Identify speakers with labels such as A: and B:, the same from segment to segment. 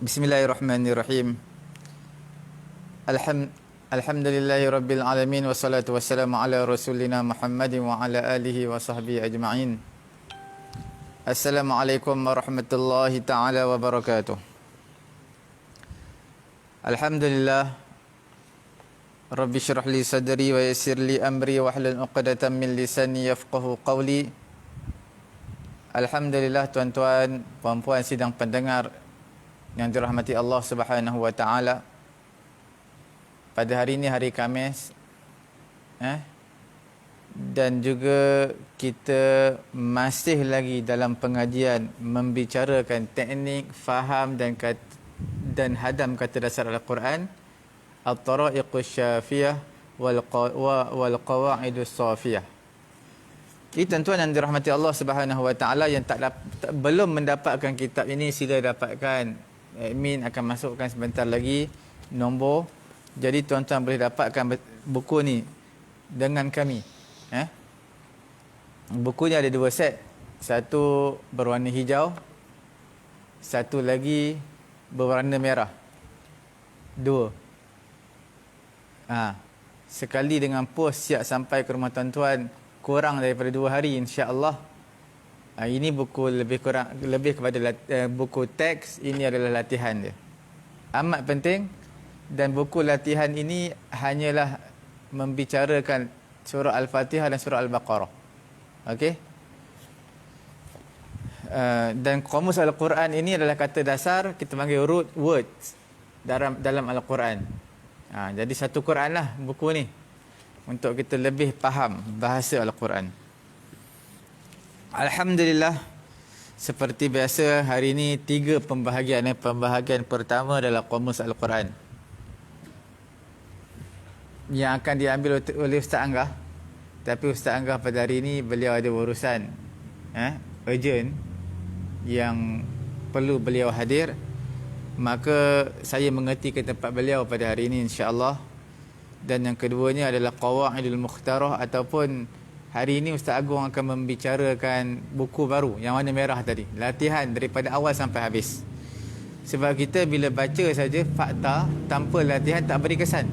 A: Bismillahirrahmanirrahim. Alham Alhamdulillahi rabbil alamin wassalatu wassalamu ala rasulina Muhammadin wa ala alihi wa sahbihi ajma'in. Assalamualaikum warahmatullahi taala wabarakatuh. Alhamdulillah Rabbi syrah li sadri wa yassir li amri wa hlul 'uqdatam min lisani yafqahu qawli. Alhamdulillah tuan-tuan, puan-puan sidang pendengar yang dirahmati Allah Subhanahu wa taala. Pada hari ini hari Khamis dan juga kita masih lagi dalam pengajian membicarakan teknik faham dan hadam kata dasar Al-Quran, At-Tara'iqus Syafiyah wal Qawa'idus Safiyah. Jadi tuan-tuan yang dirahmati Allah Subhanahu wa taala yang belum mendapatkan kitab ini, sila dapatkan. Admin akan masukkan sebentar lagi nombor. Jadi tuan-tuan boleh dapatkan buku ni dengan kami. Bukunya ada dua set. Satu berwarna hijau, satu lagi berwarna merah. Dua. Sekali dengan pos siap sampai ke rumah tuan-tuan kurang daripada 2 hari insya-Allah. Ini buku lebih kepada buku teks. Ini adalah latihan dia. Amat penting. Dan buku latihan ini hanyalah membicarakan surah Al-Fatihah dan surah Al-Baqarah. Okey. Dan kamus Al-Quran ini adalah kata dasar, kita panggil root words dalam Al-Quran. Jadi satu Quran lah buku ni, untuk kita lebih faham bahasa Al-Quran. Alhamdulillah, seperti biasa hari ini 3 pembahagian. Pembahagian pertama adalah kamus Al-Quran yang akan diambil oleh Ustaz Anggah. Tapi Ustaz Anggah pada hari ini beliau ada urusan urgent yang perlu beliau hadir, maka saya mengerti ke tempat beliau pada hari ini insya-Allah. Dan yang keduanya adalah Qawaidul Mukhtarah, ataupun hari ini Ustaz Agung akan membicarakan buku baru yang warna merah tadi, latihan daripada awal sampai habis. Sebab kita bila baca saja fakta tanpa latihan tak beri kesan.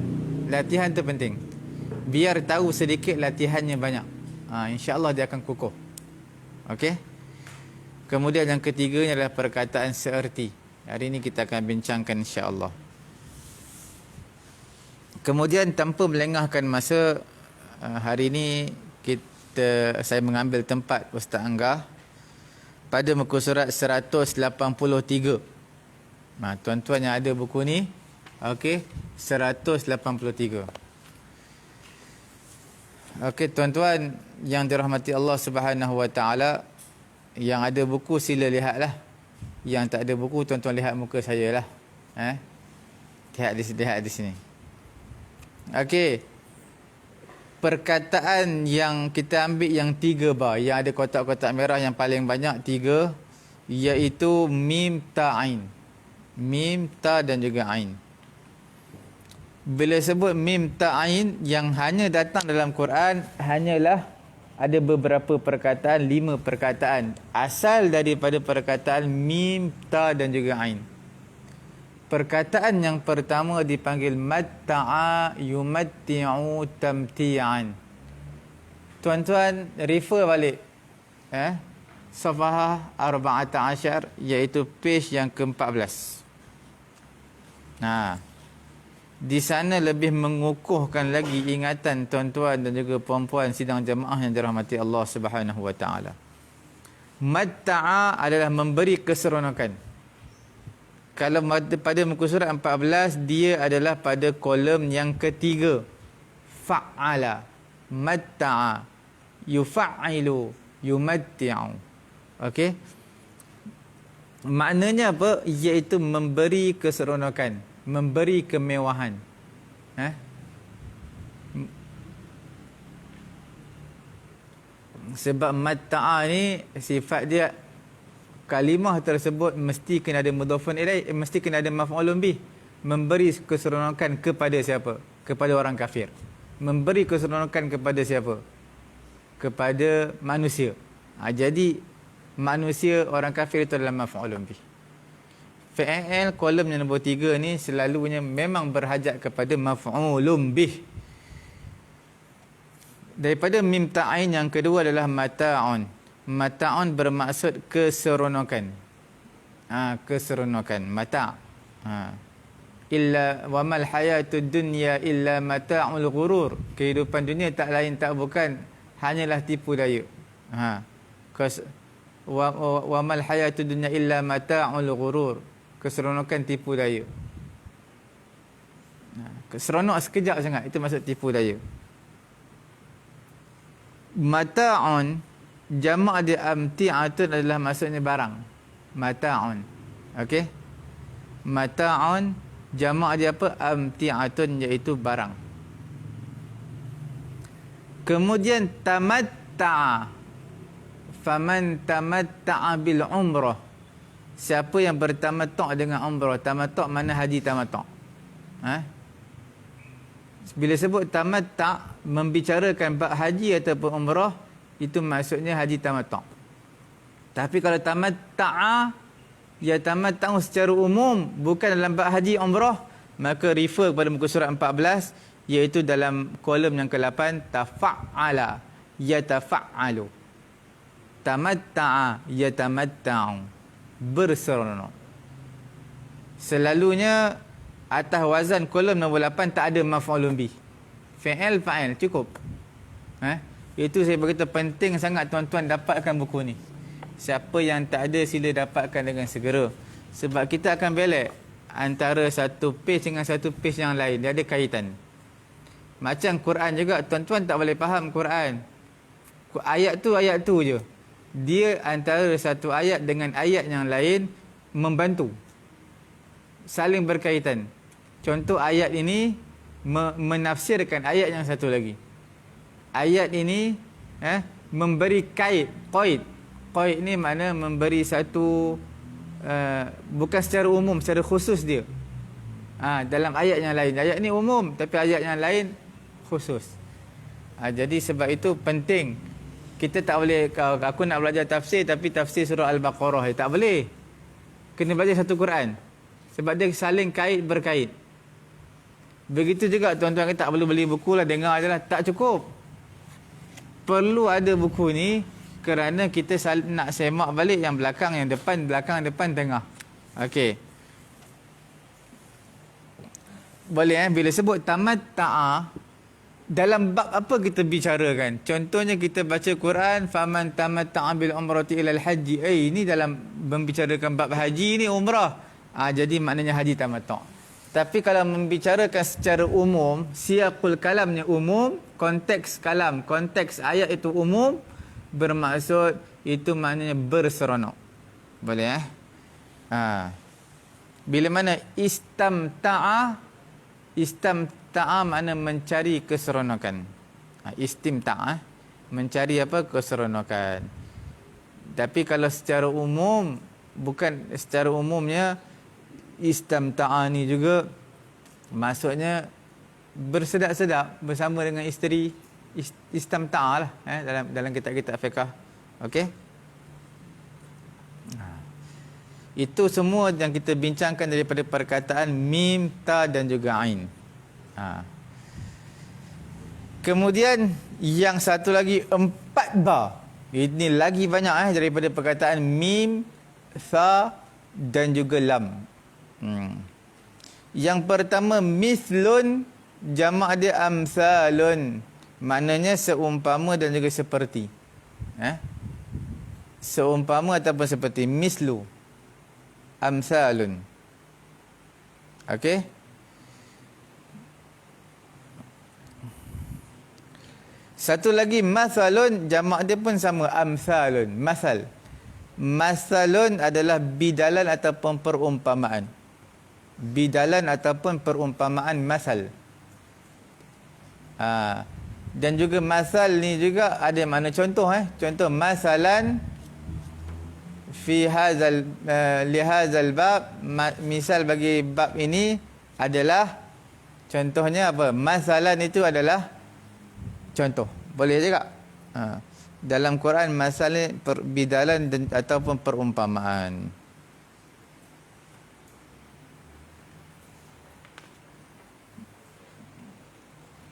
A: Latihan tu penting, biar tahu sedikit, latihannya banyak. InsyaAllah dia akan kukuh. Okey. Kemudian yang ketiganya adalah perkataan seerti. Hari ini kita akan bincangkan insyaAllah. Kemudian tanpa melengahkan masa, hari ini saya mengambil tempat Ustaz Anggah pada muka surat 183. Tuan-tuan yang ada buku ni, okey, 183. Okey tuan-tuan yang dirahmati Allah Subhanahu wa taala, yang ada buku sila lihatlah. Yang tak ada buku, tuan-tuan lihat muka saya lah. Lihat di sini. Okey. Perkataan yang kita ambil yang 3 bar, yang ada kotak-kotak merah yang paling banyak 3, iaitu mim, ta, ain. Mim, ta dan juga ain. Bila sebut mim, ta, ain, yang hanya datang dalam Quran hanyalah ada beberapa perkataan, 5 perkataan asal daripada perkataan mim, ta dan juga ain. Perkataan yang pertama dipanggil matta'a yumatti'u tamti'an. Tuan-tuan refer balik Safhah 14, iaitu page yang ke-14. Di sana lebih mengukuhkan lagi ingatan tuan-tuan dan juga puan-puan sidang jemaah yang dirahmati Allah Subhanahu wa taala. Matta'a adalah memberi keseronokan. Kalau pada muka surat 14, dia adalah pada kolom yang ketiga. Fa'ala, matta'a, yufa'ailu, yumatti'u. Okey. Maknanya apa? Iaitu memberi keseronokan, memberi kemewahan. Sebab matta'a ni sifat dia, kalimah tersebut mesti kena ada mudhafun ilaih, mesti kena ada maf'ulun bih. Memberi keseronokan kepada siapa? Kepada orang kafir. Memberi keseronokan kepada siapa? Kepada manusia. Jadi manusia, orang kafir itu adalah maf'ulun bih. Fi'il kolom yang nombor 3 ni selalunya memang berhajat kepada maf'ulun bih. Daripada mim ta'in yang kedua adalah mata'un. Mata'un bermaksud keseronokan. Keseronokan. Mata'. Illa wa mal hayatud dunya illa mata'ul ghurur. Kehidupan dunia tak lain tak bukan hanyalah tipu daya. Wa mal hayatud dunya illa mata'ul ghurur. Keseronokan tipu daya. Seronok sekejap sangat, itu maksud tipu daya. Mata'un jamak dia amti'atun adalah maksudnya barang. Mata'un. Okey? Mata'un jamak dia apa? Amti'atun, iaitu barang. Kemudian tamatta'a. Faman tamatta'a bil umrah. Siapa yang bertamattu' dengan umrah. Tamattu' mana haji tamattu'. Bila sebut tamatta' membicarakan bab haji ataupun umrah, itu maksudnya haji tamattu'. Tapi kalau tamatta'a, ya tamatta'u secara umum, bukan dalam bab haji umrah, maka refer kepada muka surat 14, iaitu dalam kolom yang ke-8, tafa'ala, yatafa'alu. Tamatta'a, yatamatta'u. Berseronok. Selalunya atas wazan kolom nombor 8 tak ada maf'ulun bih. Fi'il fa'il cukup. Itu saya berkata penting sangat tuan-tuan dapatkan buku ni. Siapa yang tak ada sila dapatkan dengan segera. Sebab kita akan belak antara satu page dengan satu page yang lain. Dia ada kaitan. Macam Quran juga, tuan-tuan tak boleh faham Quran. Ayat tu je. Dia antara satu ayat dengan ayat yang lain membantu. Saling berkaitan. Contoh ayat ini menafsirkan ayat yang satu lagi. Ayat ini memberi kait. Kait ni makna memberi satu bukan secara umum, secara khusus dia. Dalam ayat yang lain. Ayat ni umum, tapi ayat yang lain khusus. Jadi sebab itu penting. Kita tak boleh, aku nak belajar tafsir tapi tafsir surah Al-Baqarah, tak boleh. Kena belajar satu Quran. Sebab dia saling kait berkait. Begitu juga tuan-tuan kita tak perlu beli buku lah, dengar je lah. Tak cukup. Perlu ada buku ni kerana kita nak semak balik yang belakang, yang depan, belakang, depan, tengah. Okey. Boleh bila sebut tamatta'a, dalam bab apa kita bicarakan? Contohnya kita baca Quran, faman tamatta'a bil umrati ila al-haji. Ini dalam membicarakan bab haji ni umrah. Jadi maknanya haji tamattu'. Tapi kalau membicarakan secara umum, siyaqul kalamnya umum, konteks kalam, konteks ayat itu umum, bermaksud itu maknanya berseronok. Boleh Bila mana istamta'a makna mencari keseronokan. Istimta' mencari apa? Keseronokan. Tapi kalau secara umum, bukan secara umumnya istamta'a ni juga maksudnya bersedap-sedap bersama dengan isteri. Istamta'a lah dalam kitab-kitab fiqh. Okey? Itu semua yang kita bincangkan daripada perkataan mim, ta dan juga ain. Kemudian yang satu lagi 4 ba. Ini lagi banyak daripada perkataan mim, tha dan juga lam. Yang pertama mislun, jamak dia amsalun. Maknanya seumpama dan juga seperti. Seumpama ataupun seperti. Mislu, amsalun. Okey. Satu lagi masalun, jamak dia pun sama, amsalun. Masal. Masalun adalah bidalan ataupun perumpamaan. Bidalan ataupun perumpamaan masal. Dan juga masal ni juga ada makna contoh. Contoh masalan fi hadzal li hadzal bab, misal bagi bab ini adalah contohnya apa? Masalan itu adalah contoh. Boleh juga. Dalam Quran masalah bidalan ataupun perumpamaan.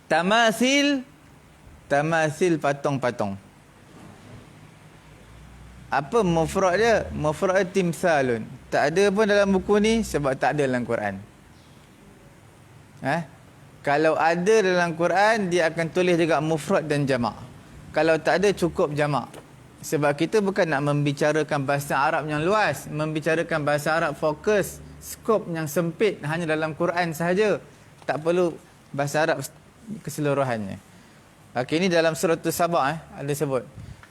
A: Tamasil, tamasil patung-patung. Apa mufrad dia? Mufrad dia timsalun. Tak ada pun dalam buku ni sebab tak ada dalam Quran. Kalau ada dalam Quran, dia akan tulis juga mufrad dan jamak. Kalau tak ada, cukup jamak. Sebab kita bukan nak membicarakan bahasa Arab yang luas, membicarakan bahasa Arab fokus, skop yang sempit hanya dalam Quran sahaja. Tak perlu bahasa Arab keseluruhannya. Okey, ini dalam surah As-Saba ada sebut.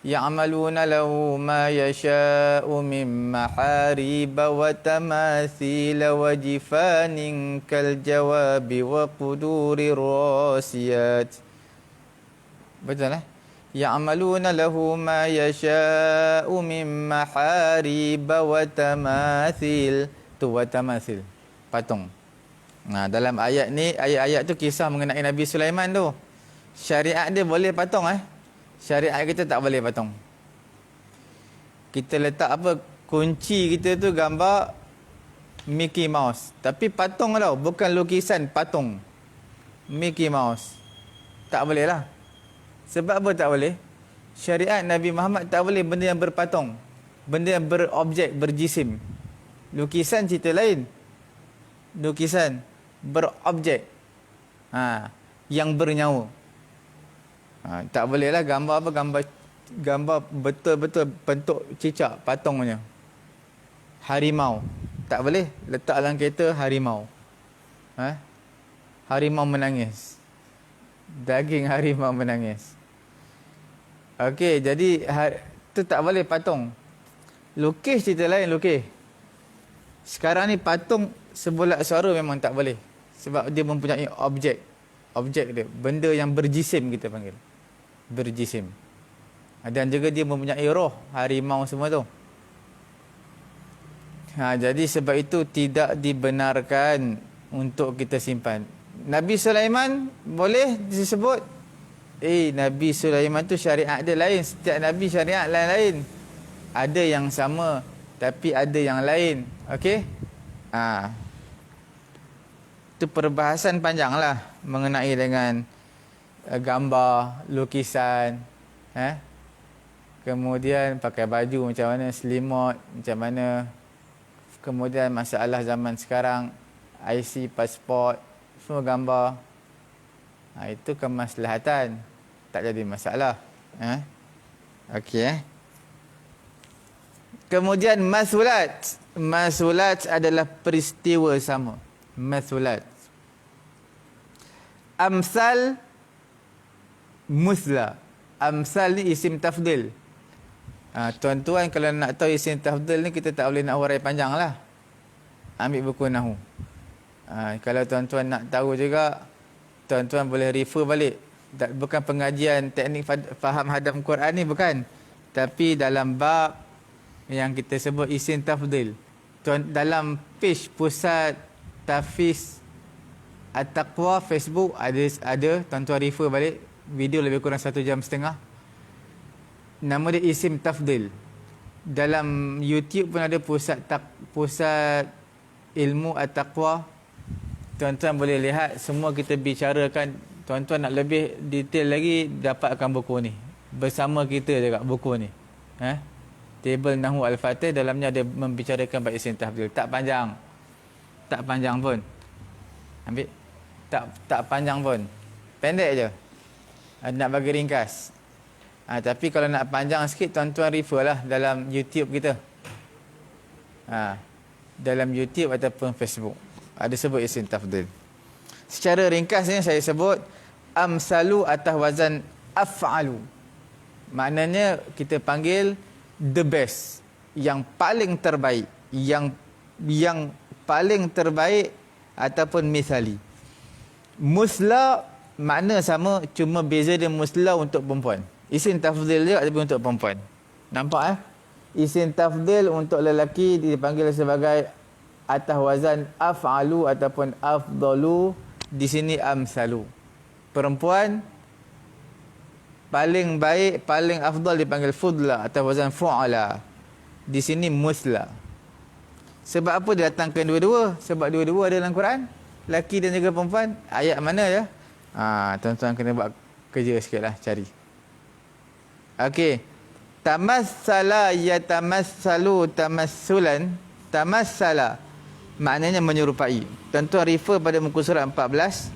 A: Ya'maluna lahu ma yasha'u min maharib wa tamathil wa jifanin kal jawabi wa quduri rasiyat. Betul Ya'maluna lahu ma yasha'u min maharib wa tamathil. Tu wa tamathil, patung. Nah, dalam ayat ni, ayat-ayat tu kisah mengenai Nabi Sulaiman tu. Syariat dia boleh patung Syariat kita tak boleh patung. Kita letak apa? Kunci kita tu gambar Mickey Mouse. Tapi patung tau, bukan lukisan, patung Mickey Mouse. Tak boleh lah. Sebab apa tak boleh? Syariat Nabi Muhammad tak boleh benda yang berpatung, benda yang berobjek, berjisim. Lukisan cerita lain. Lukisan berobjek, yang bernyawa. Tak bolehlah gambar apa, gambar betul-betul bentuk cicak patungnya. Harimau tak boleh letak dalam kereta harimau. Harimau menangis, daging harimau menangis. Okey, jadi tu tak boleh patung. Lukis cerita lain, lukis. Sekarang ni patung sebulat suara memang tak boleh sebab dia mempunyai objek dia, benda yang berjisim kita panggil, berjisim. Dan juga dia mempunyai roh, harimau semua tu. Jadi sebab itu tidak dibenarkan untuk kita simpan. Nabi Sulaiman boleh disebut, Nabi Sulaiman tu syariat dia lain. Setiap Nabi syariat lain-lain. Ada yang sama tapi ada yang lain. Okey? Itu perbahasan panjang lah mengenai dengan gambar, lukisan, kemudian pakai baju macam mana, selimut macam mana, kemudian masalah zaman sekarang, IC, pasport, semua gambar. Itu kemaslahatan, tak jadi masalah. Okey. Kemudian masulat. Masulat adalah peristiwa sama. Masulat. Amsal, musla. Amsal ni isim tafdil. Tuan-tuan kalau nak tahu isim tafdil ni, kita tak boleh nak hurai panjang lah. Ambil buku Nahu. Kalau tuan-tuan nak tahu juga, tuan-tuan boleh refer balik. Bukan pengajian teknik faham hadam Quran ni, bukan. Tapi dalam bab yang kita sebut isim tafdil. Dalam page pusat Tafiz At-Taqwa Facebook ada tuan-tuan refer balik. Video lebih kurang 1.5 jam. Nama dia isim tafdil. Dalam YouTube pun ada pusat ilmu At-Taqwa. Tuan-tuan boleh lihat, semua kita bicarakan. Tuan-tuan nak lebih detail lagi, dapatkan buku ni. Bersama kita juga buku ni. Table Nahu Al-Fatih, dalamnya ada membicarakan bab isim tafdil. Tak panjang. Tak panjang pun. Ambil. Tak panjang pun. Pendek je. Nak bagi ringkas. Tapi kalau nak panjang sikit, tuan-tuan refer lah dalam YouTube kita. Dalam YouTube ataupun Facebook. Ada sebut isim tafdil. Secara ringkasnya saya sebut amsalu atas wazan af'alu. Maknanya kita panggil the best, yang paling terbaik, yang paling terbaik ataupun misali. Musla makna sama, cuma beza dia musla untuk perempuan. Isim tafdil dia tapi untuk perempuan. Nampak Isim tafdil untuk lelaki dipanggil sebagai atas wazan af'alu ataupun afdalu. Di sini amsalu. Perempuan paling baik, paling afdal dipanggil fudla atas wazan fu'ala. Di sini musla. Sebab apa dia datangkan dua-dua? Sebab dua-dua ada dalam Quran. Lelaki dan juga perempuan. Ayat mana ya? Tuan-tuan kena buat kerja sikit lah, cari. Okey. Tamassala yatamassalu tamassulan. Tamassala maknanya menyerupai. Tuan-tuan refer pada muka surat 14.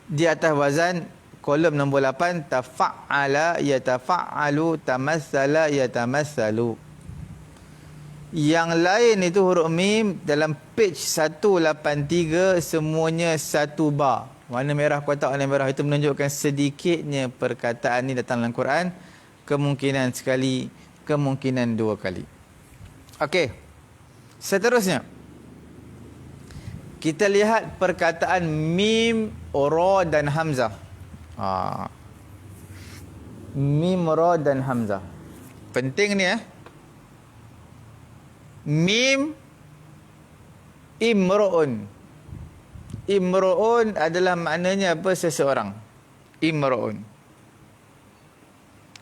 A: Di atas wazan kolom nombor 8, tafa'ala yatafa'alu tamassala yatamassalu. Yang lain itu huruf mim dalam page 183 semuanya satu bar. Warna merah, kotak warna merah itu menunjukkan sedikitnya perkataan ni datang dalam Quran. Kemungkinan sekali, kemungkinan dua kali. Okey. Seterusnya, kita lihat perkataan mim, ra dan hamzah. Mim, ra dan hamzah. Penting ni Mim, imru'un. Imru'un adalah maknanya apa? Seseorang. Imru'un.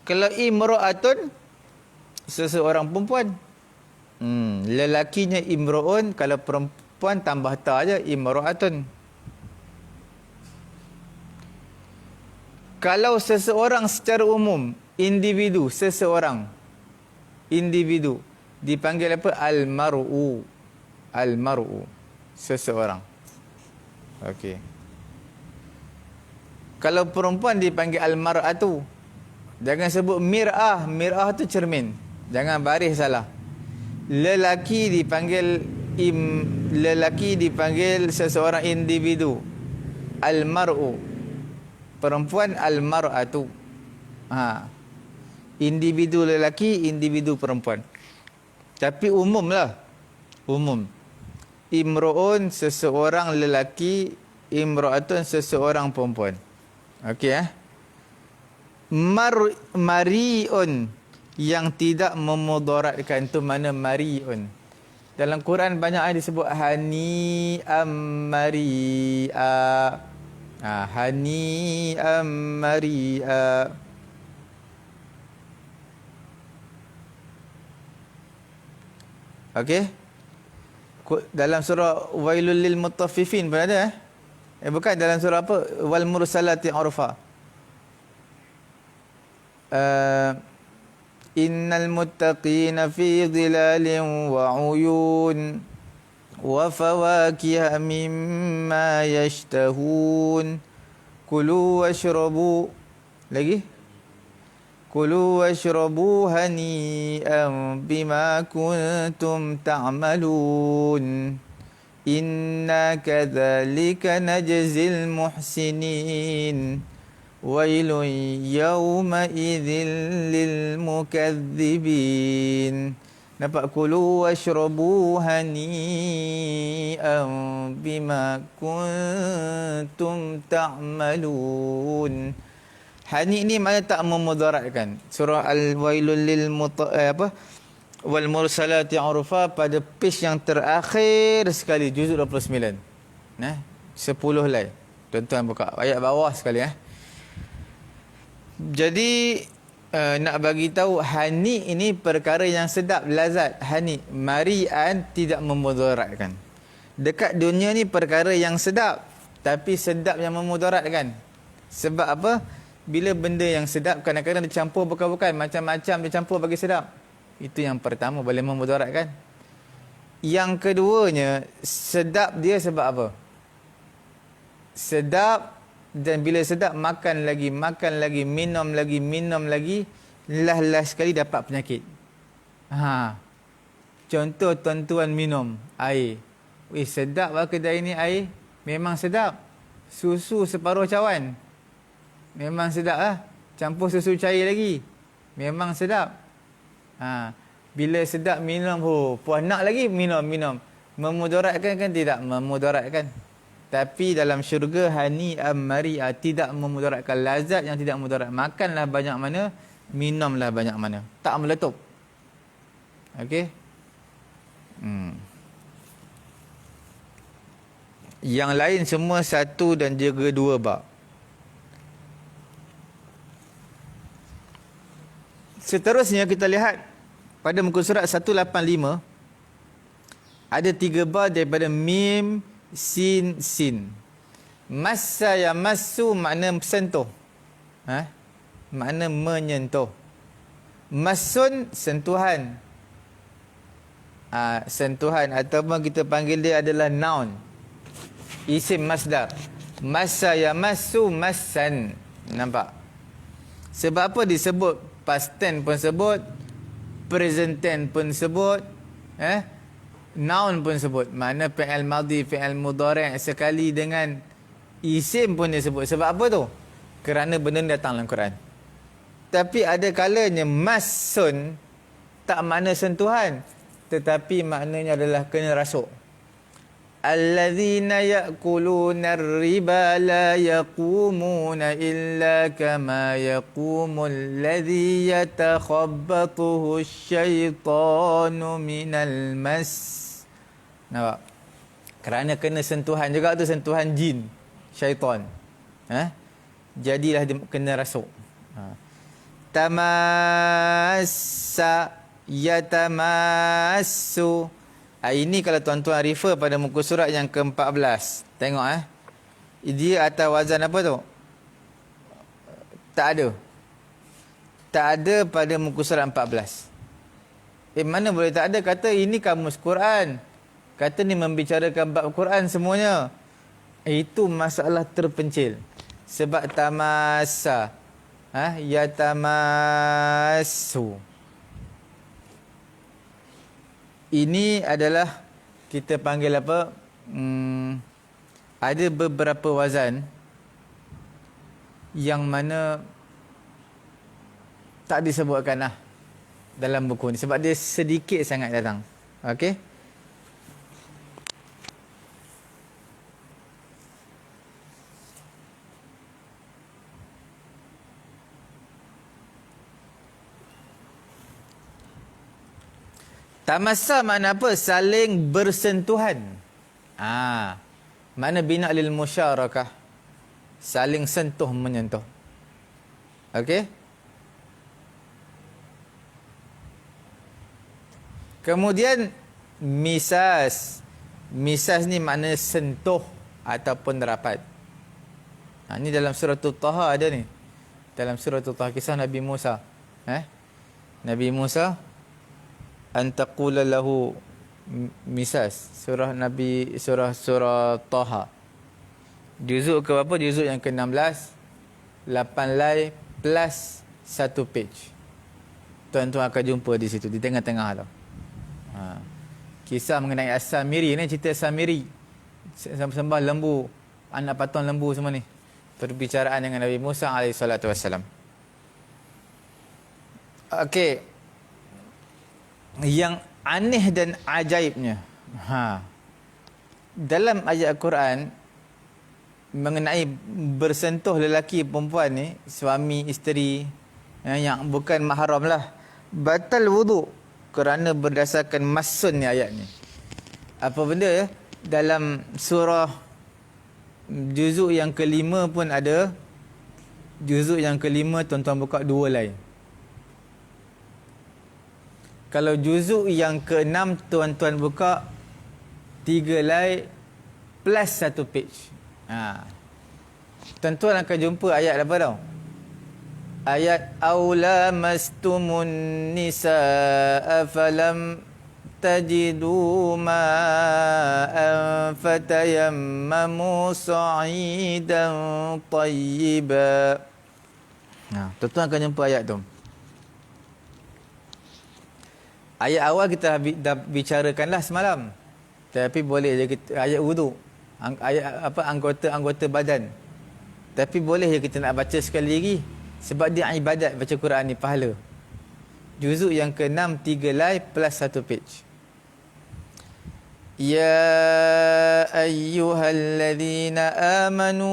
A: Kalau imru'atun, seseorang perempuan. Lelakinya imru'un, kalau perempuan tambah ta aja, imru'atun. Kalau seseorang secara umum, individu, seseorang, individu, dipanggil apa? Al-mar'u. Al-mar'u. Seseorang. Okey. Kalau perempuan dipanggil al-mar'atu. Jangan sebut mir'ah. Mir'ah tu cermin. Jangan baris salah. Lelaki dipanggil seseorang individu. Al-mar'u. Perempuan al-mar'atu. Individu lelaki, individu perempuan. Tapi umum lah. Umum. Imru'un seseorang lelaki, imru'atun seseorang perempuan. Okey Mari'un yang tidak memudaratkan tu mana mari'un. Dalam Quran banyak ayat disebut hani'am mari'a. Hani'am mari'a. Okey. Dalam surah Wailul lil Mutaffifin pun ada bukan dalam surah apa? Wal mursalati urfa. Innal muttaqina fi dhilalin wa uyun wa fawakiha mimma yashtahun. Kulu washrabu. Lagi? Kulu washrabu hani'an bima kuntum ta'malun. Inna kadzalika najzil muhsinin. Wailun yawma idzil lil mukadzibin. Nampak? Kulu washrabu hani'an bima kuntum ta'malun. Hani ni maknanya tak memudaratkan. Surah Al-Wailul lil Wal Mursalati Urfa pada page yang terakhir sekali, juzuk 29. 10 lai. Tuan-tuan buka ayat bawah sekali Jadi nak bagi tahu hani ini perkara yang sedap, lazat. Hani, marian, tidak memudaratkan. Dekat dunia ni perkara yang sedap, tapi sedap yang memudaratkan. Sebab apa? Bila benda yang sedap kadang-kadang dicampur bukan-bukan, macam-macam dicampur bagi sedap. Itu yang pertama, boleh memudaratkan. Yang keduanya, sedap dia sebab apa? Sedap, dan bila sedap makan lagi, minum lagi, last sekali dapat penyakit. Contoh tuan-tuan minum air. Sedap lah kedai ni air. Memang sedap. Susu separuh cawan. Memang sedap lah. Campur susu cair lagi. Memang sedap. Bila sedap minum, puas nak lagi minum. Memudaratkan kan? Tidak memudaratkan. Tapi dalam syurga hani mari'a, tidak memudaratkan. Lazat yang tidak mudarat. Makanlah banyak mana, minumlah banyak mana. Tak meletup. Okey. Yang lain semua satu dan juga dua bab. Seterusnya kita lihat pada muka surat 185 ada 3 bar daripada mim, sin, sin. Massa yamassu makna sentuh. Makna menyentuh. Massun sentuhan. Sentuhan ataupun kita panggil dia adalah noun. Isim masdar. Massa yamassu massan. Nampak? Sebab apa disebut past tense pun sebut, present tense pun sebut, noun pun sebut. Makna fi'il madhi, fi'il mudhari' sekali dengan isim pun disebut. Sebab apa tu? Kerana benda ni datang dalam Quran. Tapi ada kalanya massun tak makna sentuhan, tetapi maknanya adalah kena rasuk. Alladzina ya'kuluna ar-riba la yaqumuna illa kama yaqumul ladzi yatakhabbathu asy-syaitanu minal mas. Nampak? Kerana kena sentuhan juga tu, sentuhan jin, syaitan. Jadilah dia kena rasuk. Tamassa yatamassu. Ini kalau tuan-tuan refer pada muka surat yang ke-14. Tengok dia atas wazan apa tu? Tak ada. Tak ada pada muka surat 14. Mana boleh tak ada? Kata ini kamus Quran. Kata ni membicarakan bab Quran semuanya. Itu masalah terpencil. Sebab tamassa. Yatamassu. Ini adalah kita panggil apa? Ada beberapa wazan yang mana tak disebutkan dalam buku ni sebab dia sedikit sangat datang. Okey? Tamassa makna apa? Saling bersentuhan. Makna bina lil musyarakah. Saling sentuh menyentuh. Okey? Kemudian misas. Misas ni makna sentuh ataupun rapat. Ni dalam surah Taha ada ni. Dalam surah Taha kisah Nabi Musa. Nabi Musa antaqula lahu misas. Surah Taha. Juzuk ke berapa? Juzuk yang ke-16. 8 lai plus 1 page. Tuan-tuan akan jumpa di situ, di tengah-tengah tu. Kisah mengenai As-Samiri ni, cerita Samiri. Sembah lembu, anak patung lembu semua ni. Perbicaraan dengan Nabi Musa AS. Okey. Yang aneh dan ajaibnya, dalam ayat Al-Quran mengenai bersentuh lelaki perempuan ni, suami isteri yang bukan mahram lah, batal wudu kerana berdasarkan masun ni ayat ni. Apa benda dalam surah juzuk yang kelima pun ada. Juzuk yang kelima tuan-tuan buka 2 lain. Kalau juzuk yang ke-6 tuan-tuan buka 3 lai plus 1 page. Tuan-tuan akan jumpa ayat apa tau? Ayat aula mastumun nisaa falam tajidu ma'an fatayammamu sa'idan tayyiba. Tuan-tuan akan jumpa ayat tu. Ayat awal kita dah bicarakanlah semalam. Tapi boleh je kita ayat wudu. Ayat apa anggota-anggota badan. Tapi boleh je kita nak baca sekali lagi sebab dia ibadat baca Quran ni, pahala. Juzuk yang ke-6 3 lai plus 1 page. Ya ayyuhalladzina amanu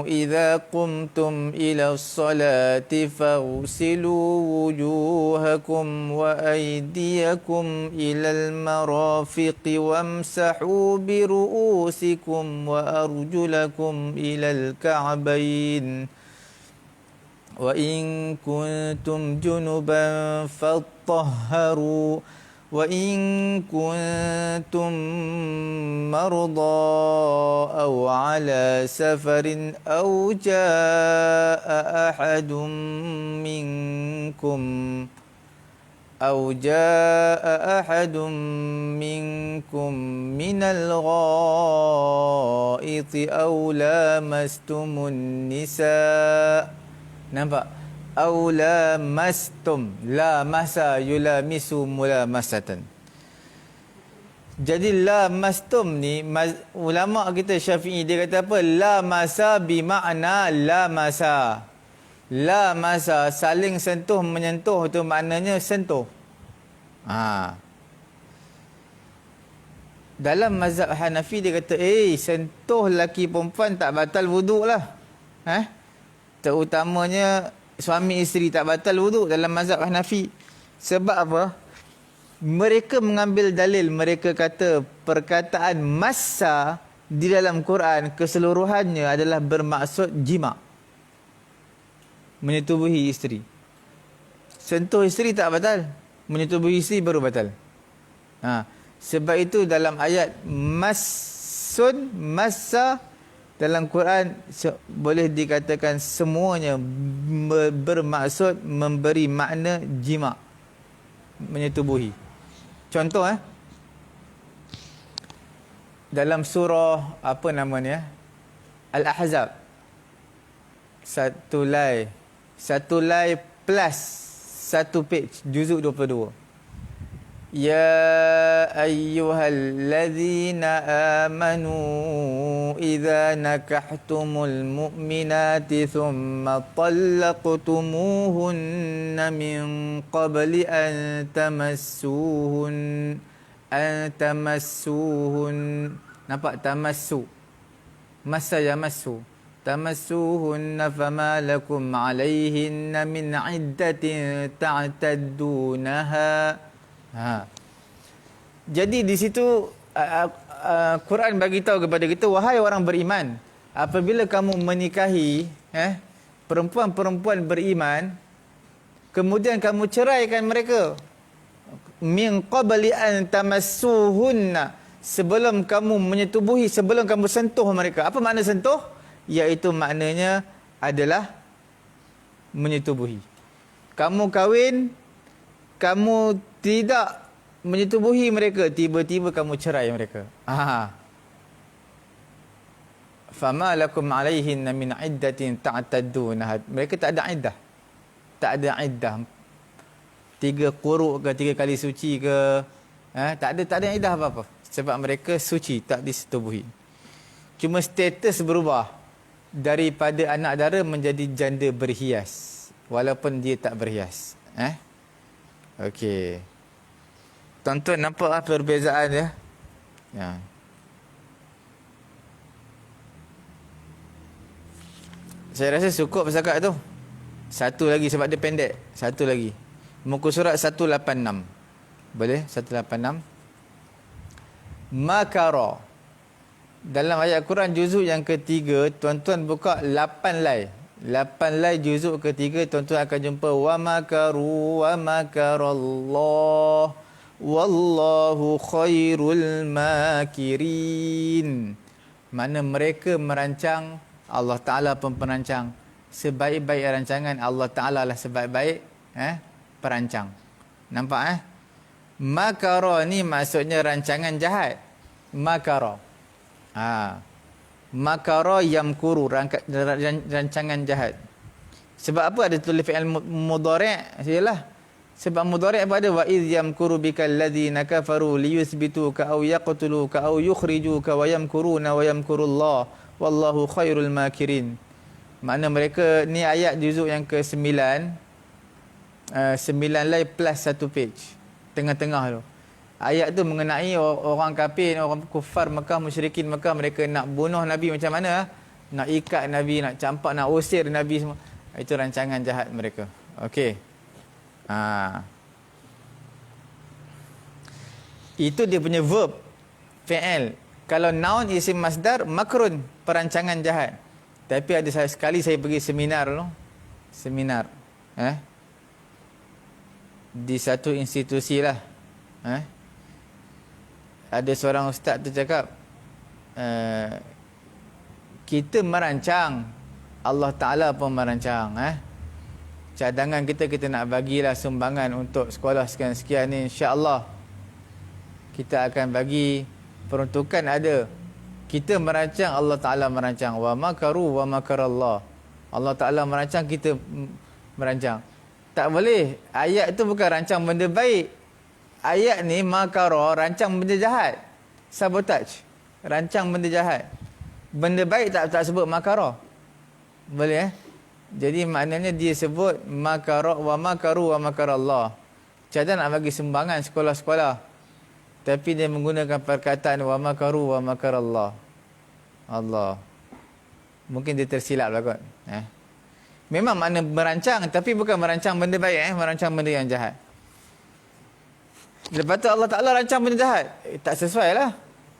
A: idza qumtum ila sholati faghsilu wujuhakum wa aydiyakum ilal marafiqi wamsahu bi ru'usikum wa arjulakum ilal ka'bayn wa in kuntum junuban fatahharu وإن كنتم مرضى أو على سفر أو جاء أحد منكم من الغائط أو لامستم النساء. Nampak? Aw lamastum, lamasa yulamisu mulamasatan. Jadi lamastum ni ulama kita Syafi'i dia kata apa? Lamasa bermakna lamasa. Lamasa saling sentuh menyentuh tu maknanya sentuh. Dalam mazhab Hanafi dia kata sentuh lelaki perempuan tak batal wuduk lah. Terutamanya suami isteri tak batal wuduk dalam mazhab Hanafi. Sebab apa? Mereka mengambil dalil, mereka kata perkataan massa di dalam Quran keseluruhannya adalah bermaksud jima', menyetubuhi isteri. Sentuh isteri tak batal, menyetubuhi isteri baru batal. Sebab itu dalam ayat massa dalam Quran boleh dikatakan semuanya bermaksud memberi makna jima', menyetubuhi. Contoh dalam surah apa namanya? Al-Ahzab. Satu lay plus satu page, juzuk 22. Ya ayyuhalladzina amanu idza nakahtumul mu'minati thumma talaqtumuhunna min qabli an tamassuhun. Nampak? Tamassu, masa yamassu. Tamassuhunna fama lakum alaihinna min iddatin ta'taddunaha. Jadi di situ Quran bagi tahu kepada kita, wahai orang beriman, apabila kamu menikahi perempuan-perempuan beriman, kemudian kamu ceraikan mereka, min qabli an tamassuhunna, sebelum kamu menyetubuhi, sebelum kamu sentuh mereka. Apa makna sentuh? Iaitu maknanya adalah menyetubuhi. Kamu kahwin, kamu tidak menyetubuhi mereka, tiba-tiba kamu cerai mereka. Fama lakum alaihinna min iddatin ta'taddunha. Mereka tak ada iddah. Tak ada iddah. 3 quru' ke 3 kali suci ke, tak ada iddah apa-apa. Sebab mereka suci, tak disetubuhi. Cuma status berubah daripada anak dara menjadi janda berhias, walaupun dia tak berhias. Okey. Tuan-tuan nampak perbezaan dia? Saya rasa cukup bercakap tu. Satu lagi sebab dia pendek. Satu lagi. Muka surat 186. Boleh? 186. Makara. Dalam ayat Quran juzuk yang ketiga, tuan-tuan buka 8 lay. 8 lay juzuk ketiga, tuan-tuan akan jumpa wa makaru wa makarallah wallahu khairul makirin. Mana mereka merancang, Allah Ta'ala pun perancang. Sebaik-baik rancangan, Allah Ta'ala lah sebaik-baik perancang. Nampak Makara ni maksudnya rancangan jahat. Makara. Makara yamkuru, rancangan jahat. Sebab apa ada tulis fi'il mudhari'? Yalah. Sebab mudhari' apa ada? Wa idh yamkuru bikal ladzina kafaru liyuthbituka aw yaqtuluka aw yukhrijuka wa yamkuruna wa yamkurullah wallahu khairul makirin. Makna mereka ni ayat juzuk yang ke-9. 9 lay plus 1 page. Tengah-tengah tu. Ayat tu mengenai orang kafir, orang kufar Mekah, musyrikin Mekah, mereka nak bunuh Nabi macam mana? Nak ikat Nabi, nak campak, nak usir Nabi semua. Itu rancangan jahat mereka. Okey. Itu dia punya verb, fi'il. Kalau noun isim masdar, makrun, perancangan jahat. Tapi ada sekali saya pergi seminar dulu. Seminar. Di satu institusi lah. Ada seorang ustaz tu cakap, kita merancang, Allah Ta'ala pun merancang. Cadangan kita nak bagilah sumbangan untuk sekolah sekian-sekian ni, insya-Allah kita akan bagi. Peruntukan ada, kita merancang, Allah Ta'ala merancang. Wa makaru wa makarallah. Allah Ta'ala merancang, kita merancang. Tak boleh. Ayat tu bukan rancang benda baik. Ayat ni makara, rancang benda jahat. Sabotage, rancang benda jahat. Benda baik tak sebut makara. Boleh Jadi maknanya dia sebut makara wa makaru wa makarallah. Cadang nak bagi sumbangan sekolah-sekolah, tapi dia menggunakan perkataan wa makaru wa makarallah. Allah. Mungkin dia tersilap lah kot. Memang makna merancang, tapi bukan merancang benda baik, merancang benda yang jahat. Lepas tu Allah Ta'ala rancang benda jahat. Tak sesuai lah.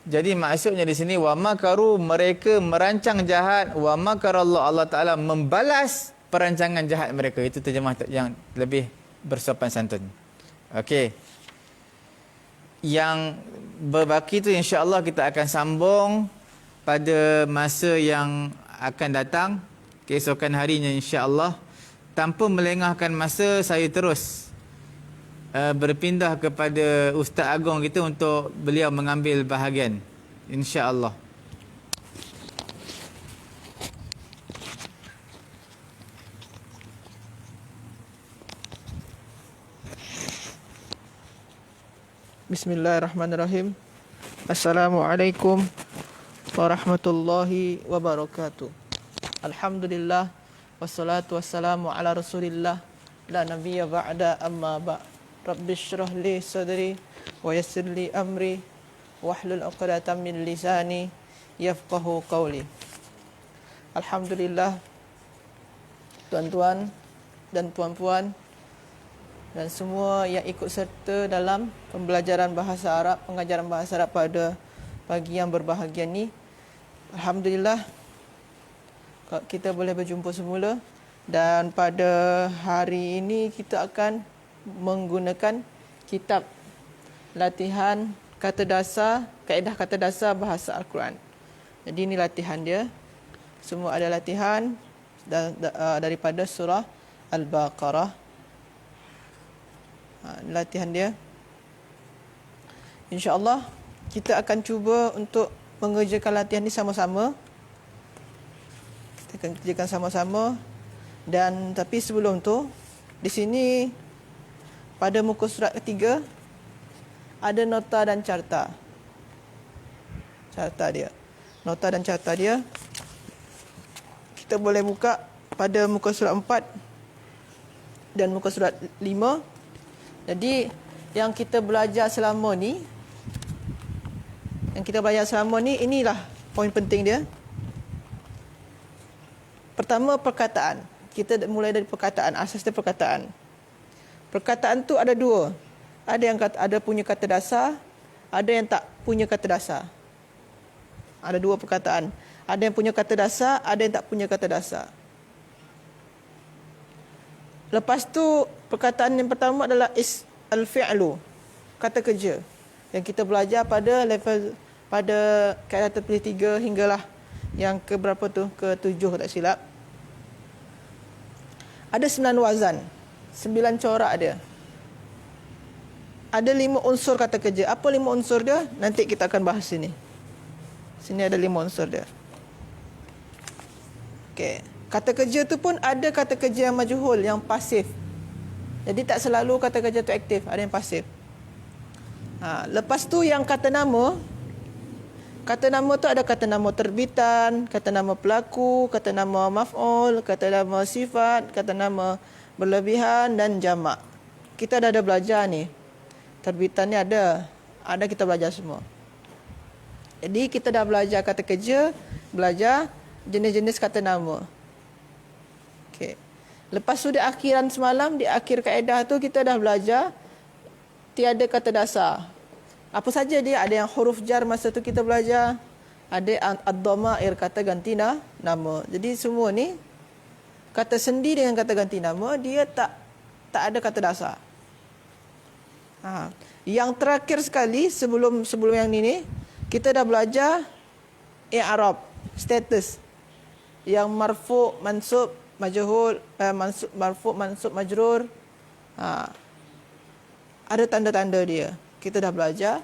A: Jadi maksudnya di sini, wa makaru, mereka merancang jahat, wa makarallah, Allah Ta'ala membalas perancangan jahat mereka. Itu terjemah yang lebih bersopan santun. Okey. Yang berbaki tu insya-Allah kita akan sambung pada masa yang akan datang, keesokan harinya insya-Allah. Tanpa melengahkan masa, saya terus berpindah kepada Ustaz Agong kita untuk beliau mengambil bahagian, insya-Allah.
B: Bismillahirrahmanirrahim. Assalamualaikum warahmatullahi wabarakatuh. Alhamdulillah, wassalatu wassalamu ala Rasulillah, la nabiyya ba'da, amma ba'. Rabbishrah li sadri wa yassir li amri wahlul 'uqdatam min lisani yafqahu qawli. Alhamdulillah, tuan-tuan dan puan-puan dan semua yang ikut serta dalam pembelajaran bahasa Arab, pengajaran bahasa Arab pada pagi yang berbahagia ni. Alhamdulillah, kita boleh berjumpa semula, dan pada hari ini kita akan menggunakan kitab latihan kata dasar, kaedah kata dasar bahasa Al-Quran. Jadi ini latihan dia. Semua ada latihan daripada surah Al-Baqarah. Latihan dia. InsyaAllah kita akan cuba untuk mengerjakan latihan ni sama-sama. Kita akan kerjakan sama-sama. Dan tapi sebelum tu, di sini pada muka surat ketiga ada nota dan carta. Carta dia. Nota dan carta dia. Kita boleh buka pada muka surat 4 dan muka surat 5. Jadi yang kita belajar selama ni, inilah poin penting dia. Pertama, perkataan. Kita mulai dari perkataan, asas dia perkataan. Perkataan tu ada dua. Ada yang ada punya kata dasar, ada yang tak punya kata dasar. Ada dua perkataan. Ada yang punya kata dasar, ada yang tak punya kata dasar. Lepas tu, perkataan yang pertama adalah al-fi'lu, kata kerja. Yang kita belajar pada level, pada kaedah terpilih 3 hinggalah yang ke berapa tu? Ke-7 tak silap. Ada 9 wazan, 9 corak dia. Ada 5 unsur kata kerja. Apa 5 unsur dia? Nanti kita akan bahas sini. Sini ada 5 unsur dia. Okey. Kata kerja tu pun ada kata kerja yang majhul, yang pasif. Jadi tak selalu kata kerja tu aktif, ada yang pasif. Lepas tu yang kata nama. Kata nama tu ada kata nama terbitan, kata nama pelaku, kata nama maf'ul, kata nama sifat, kata nama berlebihan dan jamak. Kita dah ada belajar ni. Terbitan ni ada kita belajar semua. Jadi kita dah belajar kata kerja, belajar jenis-jenis kata nama. Okey. Lepas tu di akhiran semalam, di akhir kaedah tu kita dah belajar tiada kata dasar. Apa saja dia? Ada yang huruf jar, masa tu kita belajar. Ada ad-dhamair, kata ganti nama. Jadi semua ni kata sendi dengan kata ganti nama, dia tak ada kata dasar. Yang terakhir sekali sebelum yang ni, kita dah belajar i'rab, status. Yang marfu, mansub, majhul, marfu, mansub, majrur. Ada tanda-tanda dia. Kita dah belajar.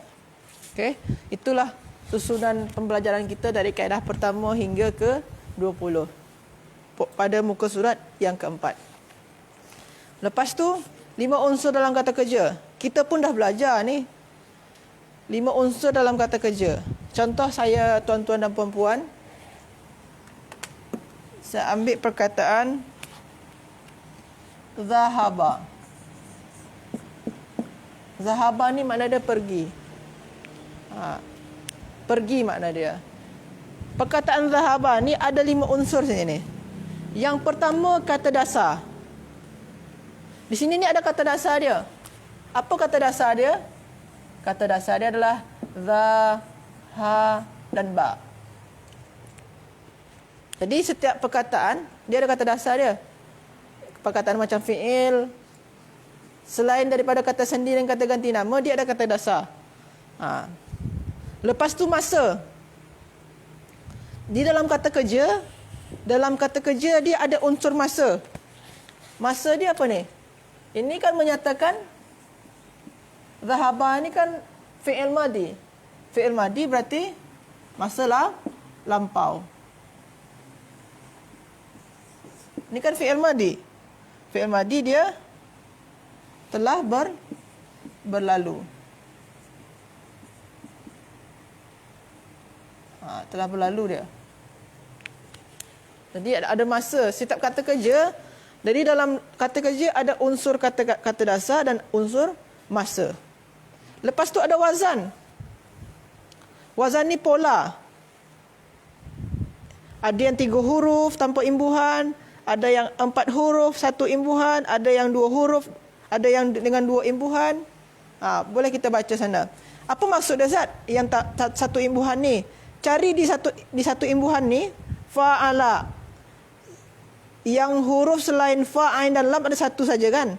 B: Okey, itulah susunan pembelajaran kita dari kaedah pertama hingga ke 20 pada muka surat yang keempat. Lepas tu 5 unsur dalam kata kerja. Kita pun dah belajar ni. 5 unsur dalam kata kerja. Contoh saya, tuan-tuan dan puan-puan, saya ambil perkataan zahaba. Zahaba ni makna dia pergi. Pergi makna dia. Perkataan zahaba ni ada 5 unsur sini. Yang pertama, kata dasar. Di sini ni ada kata dasar dia. Apa kata dasar dia? Kata dasar dia adalah za, ha dan ba. Jadi setiap perkataan dia ada kata dasar dia. Perkataan macam fi'il, selain daripada kata sendi dan kata ganti nama, dia ada kata dasar. Lepas tu masa. Di dalam kata kerja dia ada unsur masa. Masa dia apa ni? Ini kan menyatakan zahaba ni kan fi'il madi. Fi'il madi berarti masa lampau. Ini kan fi'il madi. Fi'il madi dia telah berlalu. Telah berlalu dia. Jadi ada masa. Setiap kata kerja, jadi dalam kata kerja ada unsur kata dasar dan unsur masa. Lepas tu ada wazan. Wazan ni pola. Ada yang 3 huruf tanpa imbuhan, ada yang 4 huruf 1 imbuhan, ada yang 2 huruf, ada yang dengan 2 imbuhan. Boleh kita baca sana. Apa maksud dia, Zat? Yang satu imbuhan ni. Cari di satu imbuhan ni fa'ala. Yang huruf selain fa, ain dan lam ada satu saja kan?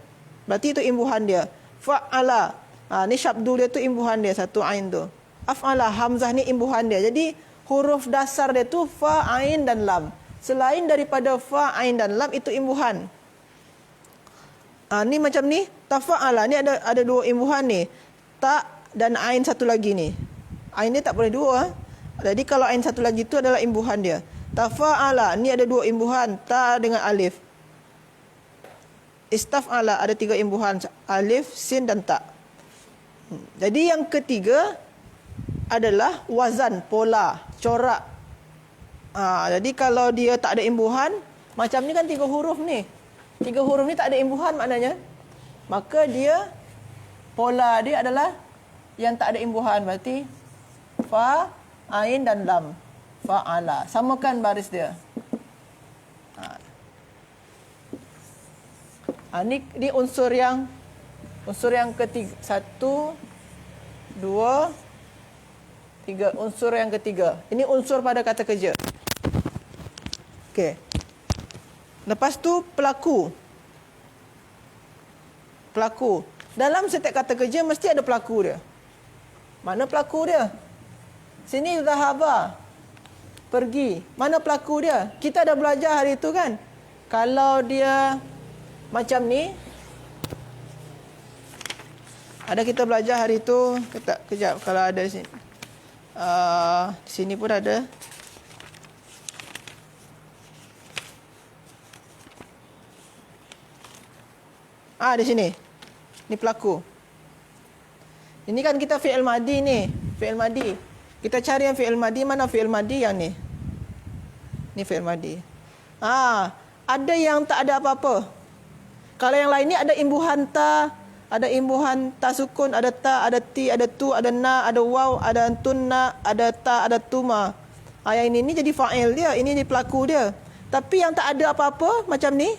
B: Berarti itu imbuhan dia. Fa'ala. Ni syabdu dia tu imbuhan dia, satu ain tu. Af'ala, hamzah ni imbuhan dia. Jadi huruf dasar dia tu fa, ain dan lam. Selain daripada fa, ain dan lam itu imbuhan. Ni macam ni, tafa'ala ni ada 2 imbuhan ni. Ta dan ain satu lagi ni. Ain ni tak boleh 2. Jadi kalau ain satu lagi tu adalah imbuhan dia. Tafa'ala ni ada 2 imbuhan, ta dengan alif. Istaf'ala ada 3 imbuhan, alif, sin dan ta. Jadi yang ketiga adalah wazan, pola, corak. Jadi kalau dia tak ada imbuhan, macam ni kan 3 huruf ni. 3 huruf ni tak ada imbuhan maknanya. Maka dia, pola dia adalah yang tak ada imbuhan. Berarti fa, ain dan lam. Fa'ala. Samakan baris dia. Ni unsur yang ketiga. 1, 2, 3. Unsur yang ketiga. Ini unsur pada kata kerja. Okey. Lepas tu pelaku. Pelaku. Dalam setiap kata kerja mesti ada pelaku dia. Mana pelaku dia? Sini zahaba. Pergi. Mana pelaku dia? Kita dah belajar hari itu kan? Kalau dia macam ni, ada kita belajar hari itu. Kejap kalau ada sini. Sini pun ada. Di sini. Ni pelaku. Ini kan kita fi'il madi ni. Fi'il madi. Kita cari yang fi'il madi. Mana fi'il madi yang ni? Ni fi'il madi. Ada yang tak ada apa-apa. Kalau yang lain ni ada imbuhan ta, ada imbuhan ta sukun, ada ta, ada ti, ada tu, ada na, ada waw, ada tunna, ada ta, ada tuma. Yang ini jadi fa'il dia, ini pelaku dia. Tapi yang tak ada apa-apa macam ni.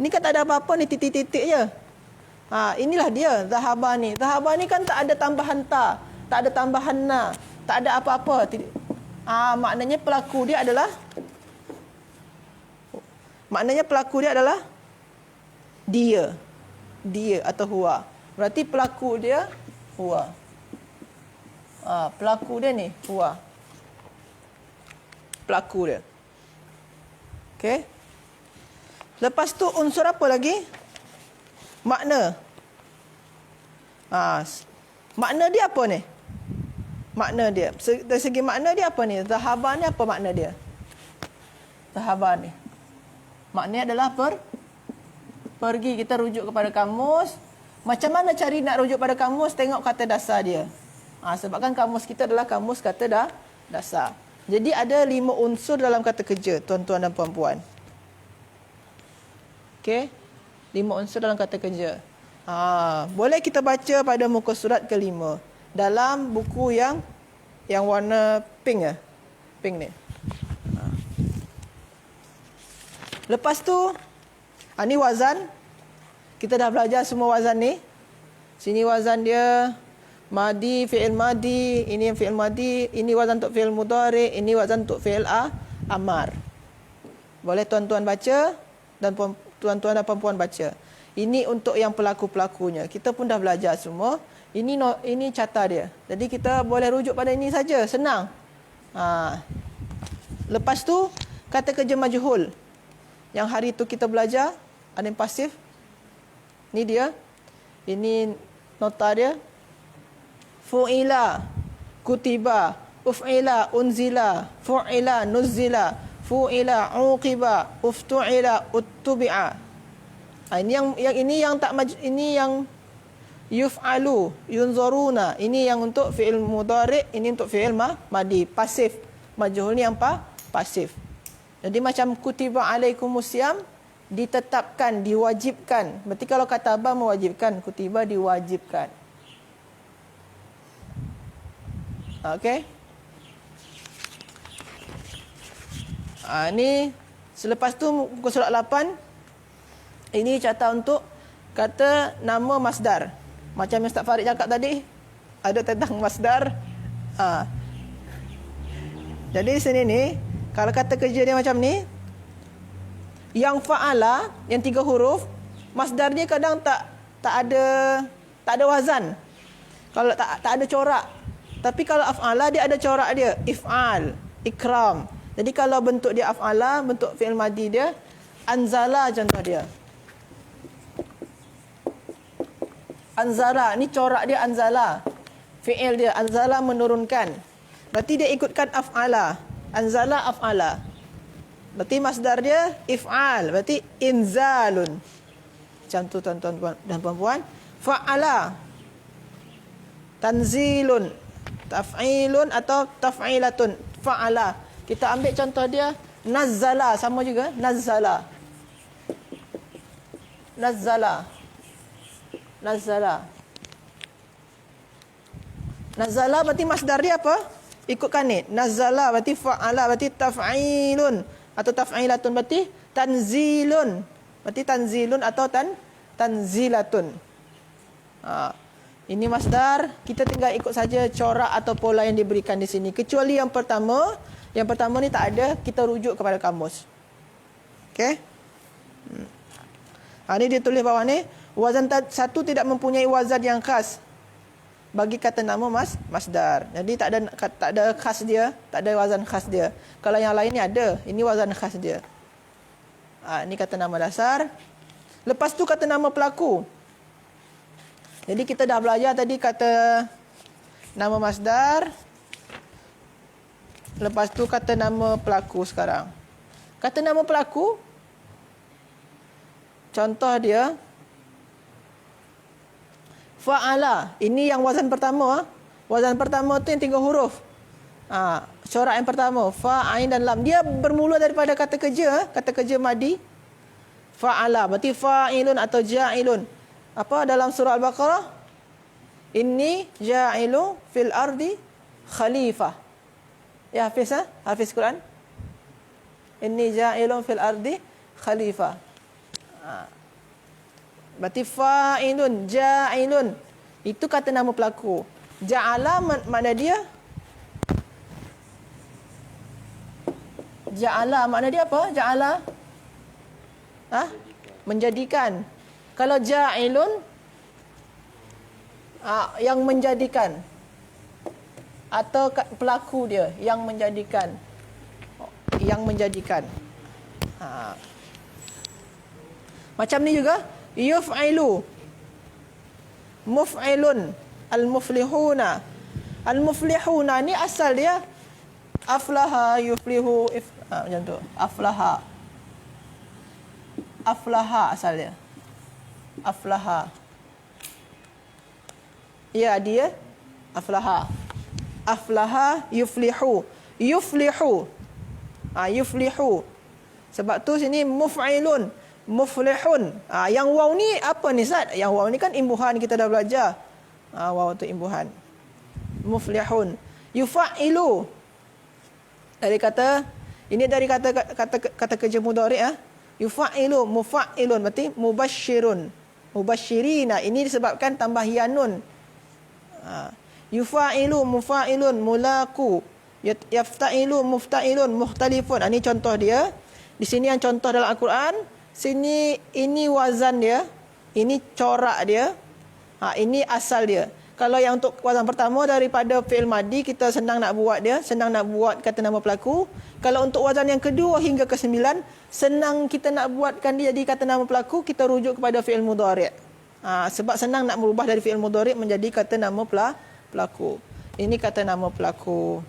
B: Ni kan tak ada apa-apa, ni titik-titik je. Inilah dia zahaba ni. Zahaba ni kan tak ada tambahan ta, tak ada tambahan na, tak ada apa-apa. Maknanya pelaku dia adalah dia atau huwa. Berarti pelaku dia huwa. Pelaku dia ni huwa. Pelaku dia. Okey. Lepas tu unsur apa lagi? Makna. Makna dia apa ni? Makna dia. Dari segi makna dia apa ni? Zahaba ni apa makna dia? Zahaba ni. Maknanya adalah pergi. Kita rujuk kepada kamus. Macam mana cari nak rujuk pada kamus? Tengok kata dasar dia. Sebabkan kamus kita adalah kamus kata dasar. Jadi ada 5 unsur dalam kata kerja, tuan-tuan dan puan-puan. Okey. 5 unsur dalam kata kerja. Boleh kita baca pada muka surat ke-5 dalam buku yang warna pink pink ni. Lepas tu ni wazan. Kita dah belajar semua wazan ni. Sini wazan dia madi, fi'il madi, ini fi'il madi, ini wazan untuk fi'il mudhari, ini wazan untuk fi'il amar. Boleh tuan-tuan baca dan tuan-tuan dan puan-puan baca. Ini untuk yang pelaku-pelakunya. Kita pun dah belajar semua. Ini carta dia. Jadi kita boleh rujuk pada ini saja, senang. Lepas tu kata kerja majhul. Yang hari tu kita belajar, ada yang pasif. Ni dia. Ini nota dia. Fu'ila, kutiba, uf'ila, unzila, fu'ila, nuzila, fu'ila, uqiba, uftu'ila, uttubi'a. Ini yang yuf'alu, yunzuruna. Ini yang untuk fi'il mudhari', ini untuk fi'il madi, pasif. Majhul ni yang pasif. Jadi macam kutiba alaikumusiyam, ditetapkan, diwajibkan. Berarti kalau kataba mewajibkan, kutiba diwajibkan. Okey. Ni selepas tu muka surat 8. Ini carta untuk kata nama masdar. Macam yang Ustaz Farid cakap tadi, ada tentang masdar. Jadi sini ni, kalau kata kerja dia macam ni, yang fa'ala, yang 3 huruf, masdar dia kadang tak ada wazan. Kalau tak ada corak. Tapi kalau af'ala dia ada corak dia. If'al, ikram. Jadi kalau bentuk dia af'ala, bentuk fi'il madi dia, anzala contoh dia. Anzala, ni corak dia anzala. Fi'il dia, anzala menurunkan. Berarti dia ikutkan af'ala. Anzala af'ala. Berarti masdar dia if'al. Berarti inzalun. Macam tu tuan-tuan dan puan-puan. Fa'ala. Tanzilun. Taf'ilun atau taf'ilatun. Fa'ala. Kita ambil contoh dia. Nazzala. Sama juga. Nazzala. Nazzala. Nazzala. Nazzala berarti masdar dia apa? Ikutkan ni. Nazzala berarti fa'ala. Berarti taf'ilun. Atau taf'ilatun. Berarti tanzilun. Berarti tanzilun atau tanzilatun. Ini masdar, kita tinggal ikut saja corak atau pola yang diberikan di sini. Kecuali yang pertama ni tak ada, kita rujuk kepada kamus. Okey? Ini dia tulis bawah ni, wazan satu tidak mempunyai wazan yang khas bagi kata nama masdar. Jadi tak ada khas dia, tak ada wazan khas dia. Kalau yang lain ni ada, ini wazan khas dia. Ini kata nama dasar. Lepas tu kata nama pelaku. Jadi kita dah belajar tadi kata nama masdar. Lepas tu kata nama pelaku sekarang. Kata nama pelaku, contoh dia, fa'ala. Ini yang wazan pertama. Wazan pertama tu yang 3 huruf. Corak yang pertama, fa, ain dan lam. Dia bermula daripada kata kerja madi. Fa'ala. Berarti fa'ilun atau ja'ilun. Apa dalam surah Al-Baqarah? Inni ja'ilu fil ardi khalifah. Ya Hafiz Hafiz Quran. Inni ja'ilu fil ardi khalifah. Berarti fa'ilun, ja'ilun. Itu kata nama pelaku. Ja'ala makna dia? Ja'ala makna dia apa? Ja'ala? Menjadikan. Kalau ja'ilun, Yang menjadikan. Atau pelaku dia yang menjadikan. Yang menjadikan. Macam ni juga. Yuf'ilu. Muf'ilun. Al-muflihuna. Al-muflihuna ni asal dia aflaha yuflihu macam tu. Aflaha. Aflaha asal dia. Aflaha. Ya, dia aflaha. Aflaha yuflihu. Yuflihu. Yuflihu. Sebab tu sini muf'ilun, muflihun. Yang waw ni apa ni Ustaz? Yang waw ni kan imbuhan, kita dah belajar. Waw tu imbuhan. Muflihun. Yufa'ilu. Dari kata kerja mudhari'. Yufa'ilu, mufa'ilun berarti mubasyirun. Mubasyirina, ini disebabkan tambah yanun. Yufa'ilu, mufa'ilun, mulaku. Yafta'ilu, mufta'ilun, mukhtalifun. Ini contoh dia. Di sini yang contoh dalam Al-Quran. Sini ini wazan dia. Ini corak dia. Ini asal dia. Kalau yang untuk wazan pertama daripada fi'il madi, kita senang nak buat dia. Senang nak buat kata nama pelaku. Kalau untuk wazan yang kedua hingga ke 9, senang kita nak buatkan dia jadi kata nama pelaku, kita rujuk kepada fi'il mudhari'. Sebab senang nak merubah dari fi'il mudhari' menjadi kata nama pelaku. Ini kata nama pelaku.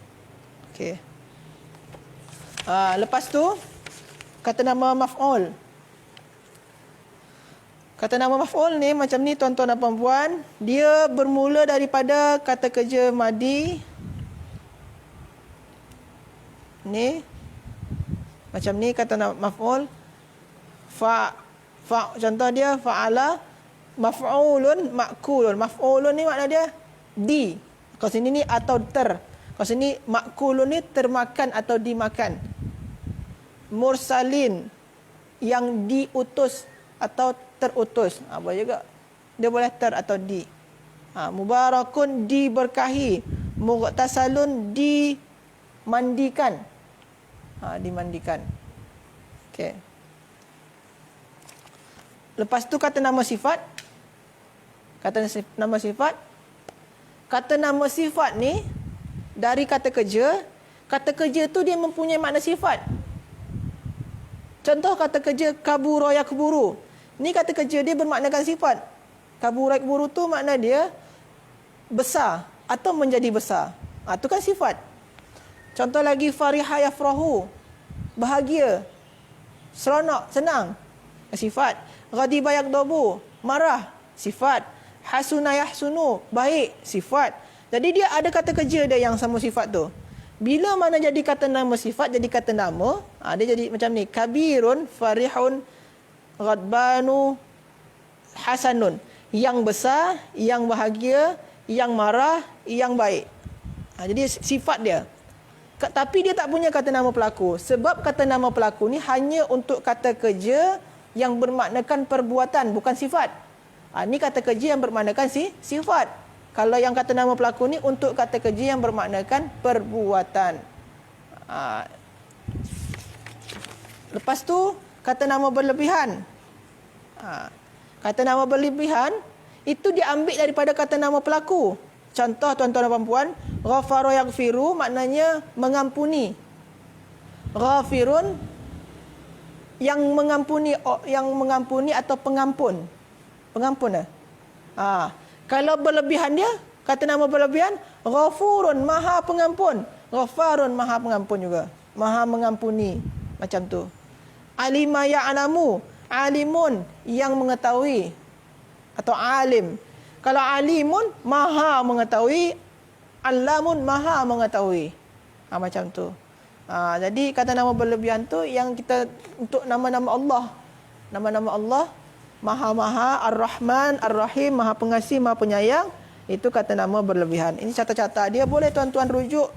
B: Okey. Lepas tu kata nama maf'ul. Kata nama maf'ul ni macam ni tuan-tuan dan puan-puan, dia bermula daripada kata kerja madi. Ni macam ni kata nama maf'ul. Contoh dia fa'ala, maf'ulun, ma'kulun. Maf'ulun ni makna dia di. Kalau sini ni atau ter. Kalau sini ma'kulun ni termakan atau dimakan. Mursalin, yang diutus atau terutus. Boleh juga. Dia boleh ter atau di. Mubarakun, diberkahi. Mughtasalun, dimandikan. Dimandikan. Okey. Lepas tu kata nama sifat. Kata nama sifat. Kata nama sifat ni dari kata kerja. Kata kerja tu dia mempunyai makna sifat. Contoh kata kerja kabura yakburu. Ni kata kerja dia bermaknakan sifat. Kabura yakburu tu makna dia besar atau menjadi besar. Tu kan sifat. Contoh lagi fariha yafrahu. Bahagia. Seronok, senang. Sifat. Ghadiba yaghdabu. Marah. Sifat. Hasuna yahsunu. Baik. Sifat. Jadi dia ada kata kerja dia yang sama sifat tu. Bila mana jadi kata nama sifat, jadi kata nama, dia jadi macam ni. Kabirun, farihun, ghadbanu, hasanun. Yang besar, yang bahagia, yang marah, yang baik. Jadi sifat dia. Tapi dia tak punya kata nama pelaku. Sebab kata nama pelaku ni hanya untuk kata kerja yang bermaknakan perbuatan, bukan sifat. Ni kata kerja yang bermaknakan sifat. Kalau yang kata nama pelaku ni untuk kata kerja yang bermaknakan perbuatan. Lepas tu kata nama berlebihan. Kata nama berlebihan itu diambil daripada kata nama pelaku. Contoh tuan-tuan dan puan-puan, ghafara yaghfiru maknanya mengampuni. Ghafirun yang mengampuni atau pengampun. Pengampun kalau berlebihan dia, kata nama berlebihan, ghafurun, maha pengampun. Ghafarun, maha pengampun juga. Maha mengampuni. Macam tu. Alima ya'lamu, alimun, yang mengetahui. Atau alim. Kalau alimun, maha mengetahui. Alamun, maha mengetahui. Macam tu. Jadi kata nama berlebihan tu yang kita untuk nama-nama Allah. Nama-nama Allah. Maha-maha, Ar-Rahman, Ar-Rahim, Maha Pengasih, Maha Penyayang. Itu kata nama berlebihan. Ini catat-catat. Dia boleh tuan-tuan rujuk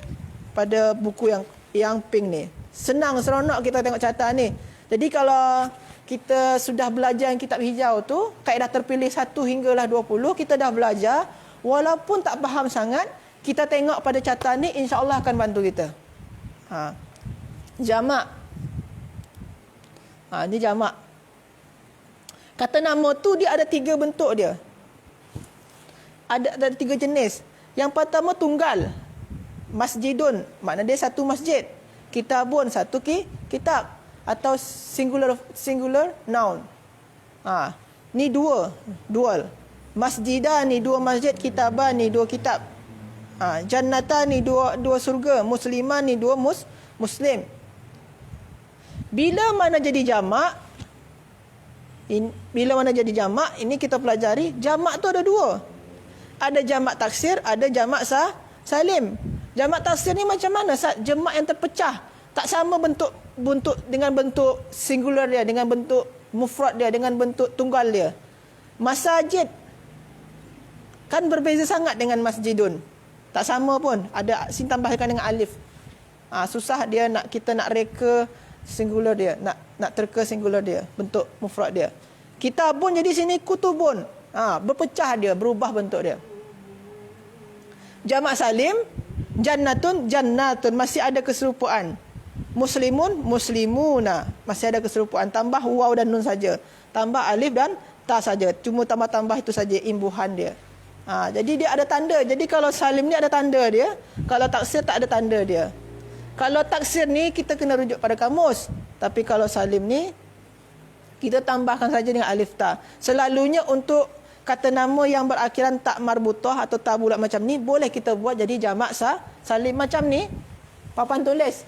B: pada buku yang pink ni. Senang, seronok kita tengok catatan ni. Jadi kalau kita sudah belajar yang kitab hijau tu, kaedah terpilih 1 hinggalah 20, kita dah belajar. Walaupun tak faham sangat, kita tengok pada catatan ni, insya-Allah akan bantu kita. Jamak. Ini jamak. Kata nama tu dia ada 3 bentuk dia. ada 3 jenis. Yang pertama tunggal. Masjidun, makna dia satu masjid. Kitabun, satu kitab. Atau singular noun. Ni dual. Masjidah ni 2 masjid, kitabah ni 2 kitab. Jannata ni 2 surga, muslimah ni 2 muslim. Bila mana jadi jamak? Ini kita pelajari, jamak tu ada 2. Ada jamak taksir, ada jamak salim. Jamak taksir ni macam mana? Jamak yang terpecah. Tak sama bentuk dengan bentuk singular dia, dengan bentuk mufrad dia, dengan bentuk tunggal dia. Masajid kan berbeza sangat dengan masjidun. Tak sama pun. Ada sin tambahkan dengan alif. Susah dia kita nak reka singular dia, nak terka singular dia, bentuk mufrad dia. Kitabun jadi sini kutubun. Berpecah dia, berubah bentuk dia. Jamak salim, jannatun masih ada keserupaan. Muslimun, muslimuna masih ada keserupaan. Tambah waw dan nun saja. Tambah alif dan ta saja. Cuma tambah itu saja imbuhan dia. Jadi dia ada tanda. Jadi kalau salim ni ada tanda dia, kalau taksir tak ada tanda dia. Kalau taksir ni kita kena rujuk pada kamus. Tapi kalau salim ni kita tambahkan saja dengan alif ta. Selalunya untuk kata nama yang berakhiran tak marbutah atau ta bulat macam ni, boleh kita buat jadi jamak salim macam ni. Papan tulis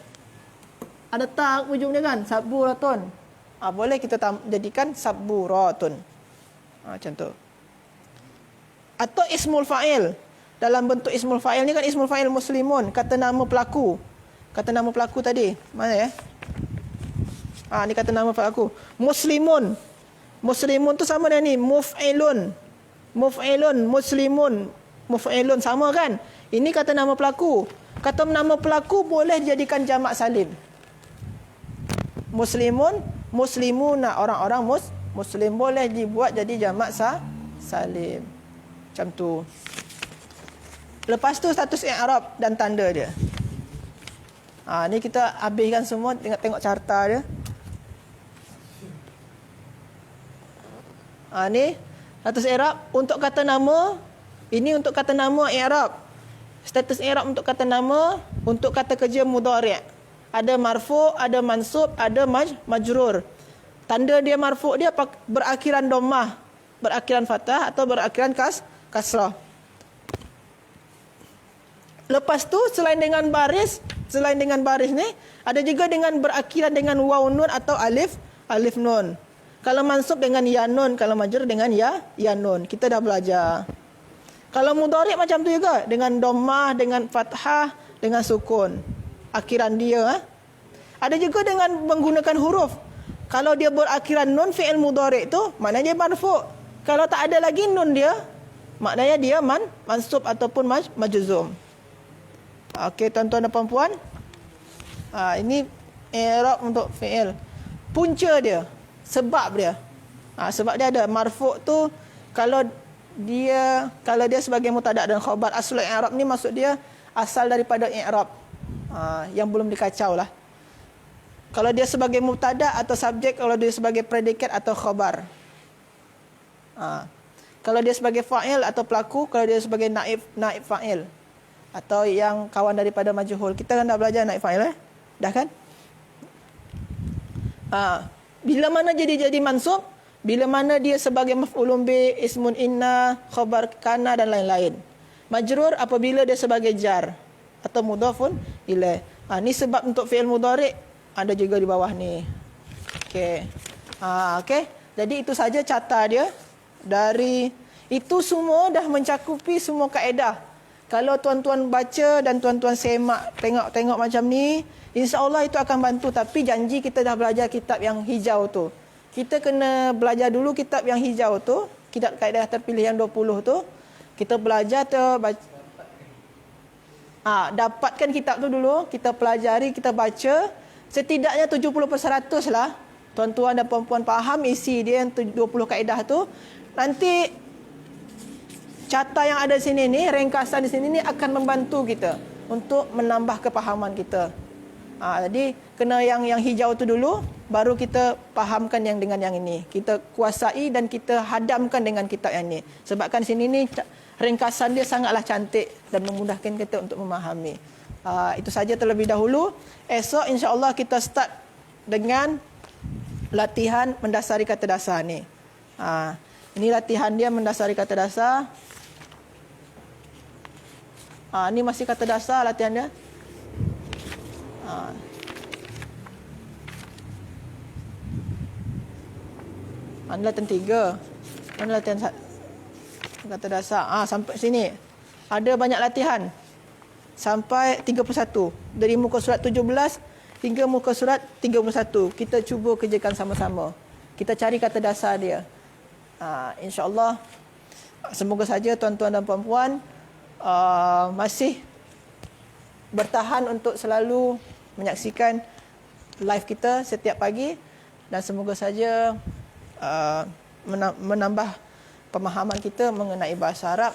B: ada ta ujung dia kan, sabburatun. Boleh kita jadikan sabburatun. Macam tu. Atau ismul fa'il. Dalam bentuk ismul fa'il ni kan, ismul fa'il muslimun, kata nama pelaku. Kata nama pelaku tadi, mana ya? Ni kata nama pelaku. Muslimun. Muslimun tu sama dengan ni, muf'ilun. Muslimun, muf'ilun, sama kan? Ini kata nama pelaku. Kata nama pelaku boleh dijadikan jamak salim. Muslimun, muslimuna, orang-orang muslim, boleh dibuat jadi jamak salim. Macam tu. Lepas tu status i'rab dan tanda dia. Ni kita habiskan semua, tengok carta dia. Ni status i'rab untuk kata nama. Ini untuk kata nama i'rab. Status i'rab untuk kata nama, untuk kata kerja mudhari'. Ada marfu', ada mansub, ada majrur. Tanda dia marfu' dia berakhiran dhammah, berakhiran fathah atau berakhiran kasrah. Lepas tu selain dengan baris ni, ada juga dengan berakhiran dengan waw nun atau alif nun. Kalau mansub dengan ya nun, kalau majrur dengan ya nun. Kita dah belajar. Kalau mudhari' macam tu juga, dengan dhammah, dengan fathah, dengan sukun akhiran dia. Ada juga dengan menggunakan huruf. Kalau dia berakhiran nun, fi'il mudhari' tu maknanya dia marfu'. Kalau tak ada lagi nun dia, maknanya dia mansub ataupun majzum. Okey tuan-tuan dan puan-puan. Ini i'rab untuk fi'il. Punca dia, sebab dia. Sebab dia ada marfu' tu kalau dia sebagai mubtada' dan khabar. Aslul i'rab ni maksud dia asal daripada i'rab. Yang belum dikacau lah. Kalau dia sebagai mubtada' atau subjek, kalau dia sebagai predikat atau khabar. Kalau dia sebagai fa'il atau pelaku, kalau dia sebagai naib fa'il atau yang kawan daripada majhul. Kita kan dah belajar naib fa'il dah kan? Bila mana jadi mansub, bila mana dia sebagai maf'ulun bi, ismun inna, khabar kana dan lain-lain. Majrur apabila dia sebagai jar atau mudhafun ilaih. Ni sebab untuk fi'il mudhari' ada juga di bawah ni. Okey. Okey. Jadi itu saja carta dia. Dari itu semua dah mencakupi semua kaedah. Kalau tuan-tuan baca dan tuan-tuan semak, tengok macam ni, insya-Allah itu akan bantu. Tapi janji kita dah belajar kitab yang hijau tu. Kita kena belajar dulu kitab yang hijau tu, kitab kaedah terpilih yang 20 tu. Kita belajar dapatkan kitab tu dulu, kita pelajari, kita baca. Setidaknya 70% lah tuan-tuan dan puan-puan faham isi dia yang 20 kaedah tu. Nanti carta yang ada sini ni, ringkasan di sini ni akan membantu kita untuk menambah kepahaman kita. Jadi kena yang hijau tu dulu, baru kita fahamkan yang dengan yang ini. Kita kuasai dan kita hadamkan dengan kitab yang ini. Sebabkan sini ni ringkasan dia sangatlah cantik dan memudahkan kita untuk memahami. Itu saja terlebih dahulu. Esok insya-Allah kita start dengan latihan mendasari kata dasar ni. Ini latihan dia mendasari kata dasar. Ini masih kata dasar latihan dia. Mana latihan 3? Mana latihan kata dasar? Sampai sini. Ada banyak latihan. Sampai 31. Dari muka surat 17 hingga muka surat 31. Kita cuba kerjakan sama-sama. Kita cari kata dasar dia. InsyaAllah. Semoga saja tuan-tuan dan puan-puan masih bertahan untuk selalu menyaksikan live kita setiap pagi. Dan semoga saja menambah pemahaman kita mengenai bahasa Arab.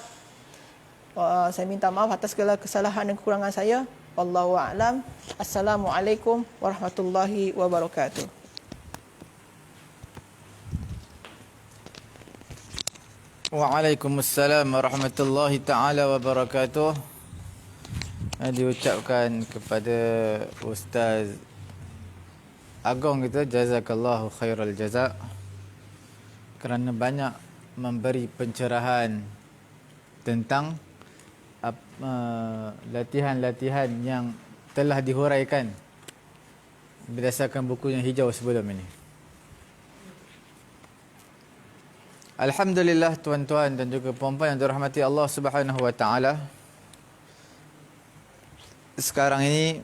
B: Saya minta maaf atas segala kesalahan dan kekurangan saya. Wallahu a'lam. Assalamualaikum warahmatullahi wabarakatuh.
A: Waalaikumsalam warahmatullahi taala wabarakatuh. Diucapkan kepada Ustaz Agong kita, jazakallahu khairal jazak, kerana banyak memberi pencerahan tentang latihan-latihan yang telah dihuraikan berdasarkan buku yang hijau sebelum ini. Alhamdulillah tuan-tuan dan juga puan-puan yang dirahmati Allah Subhanahu wa taala. Sekarang ini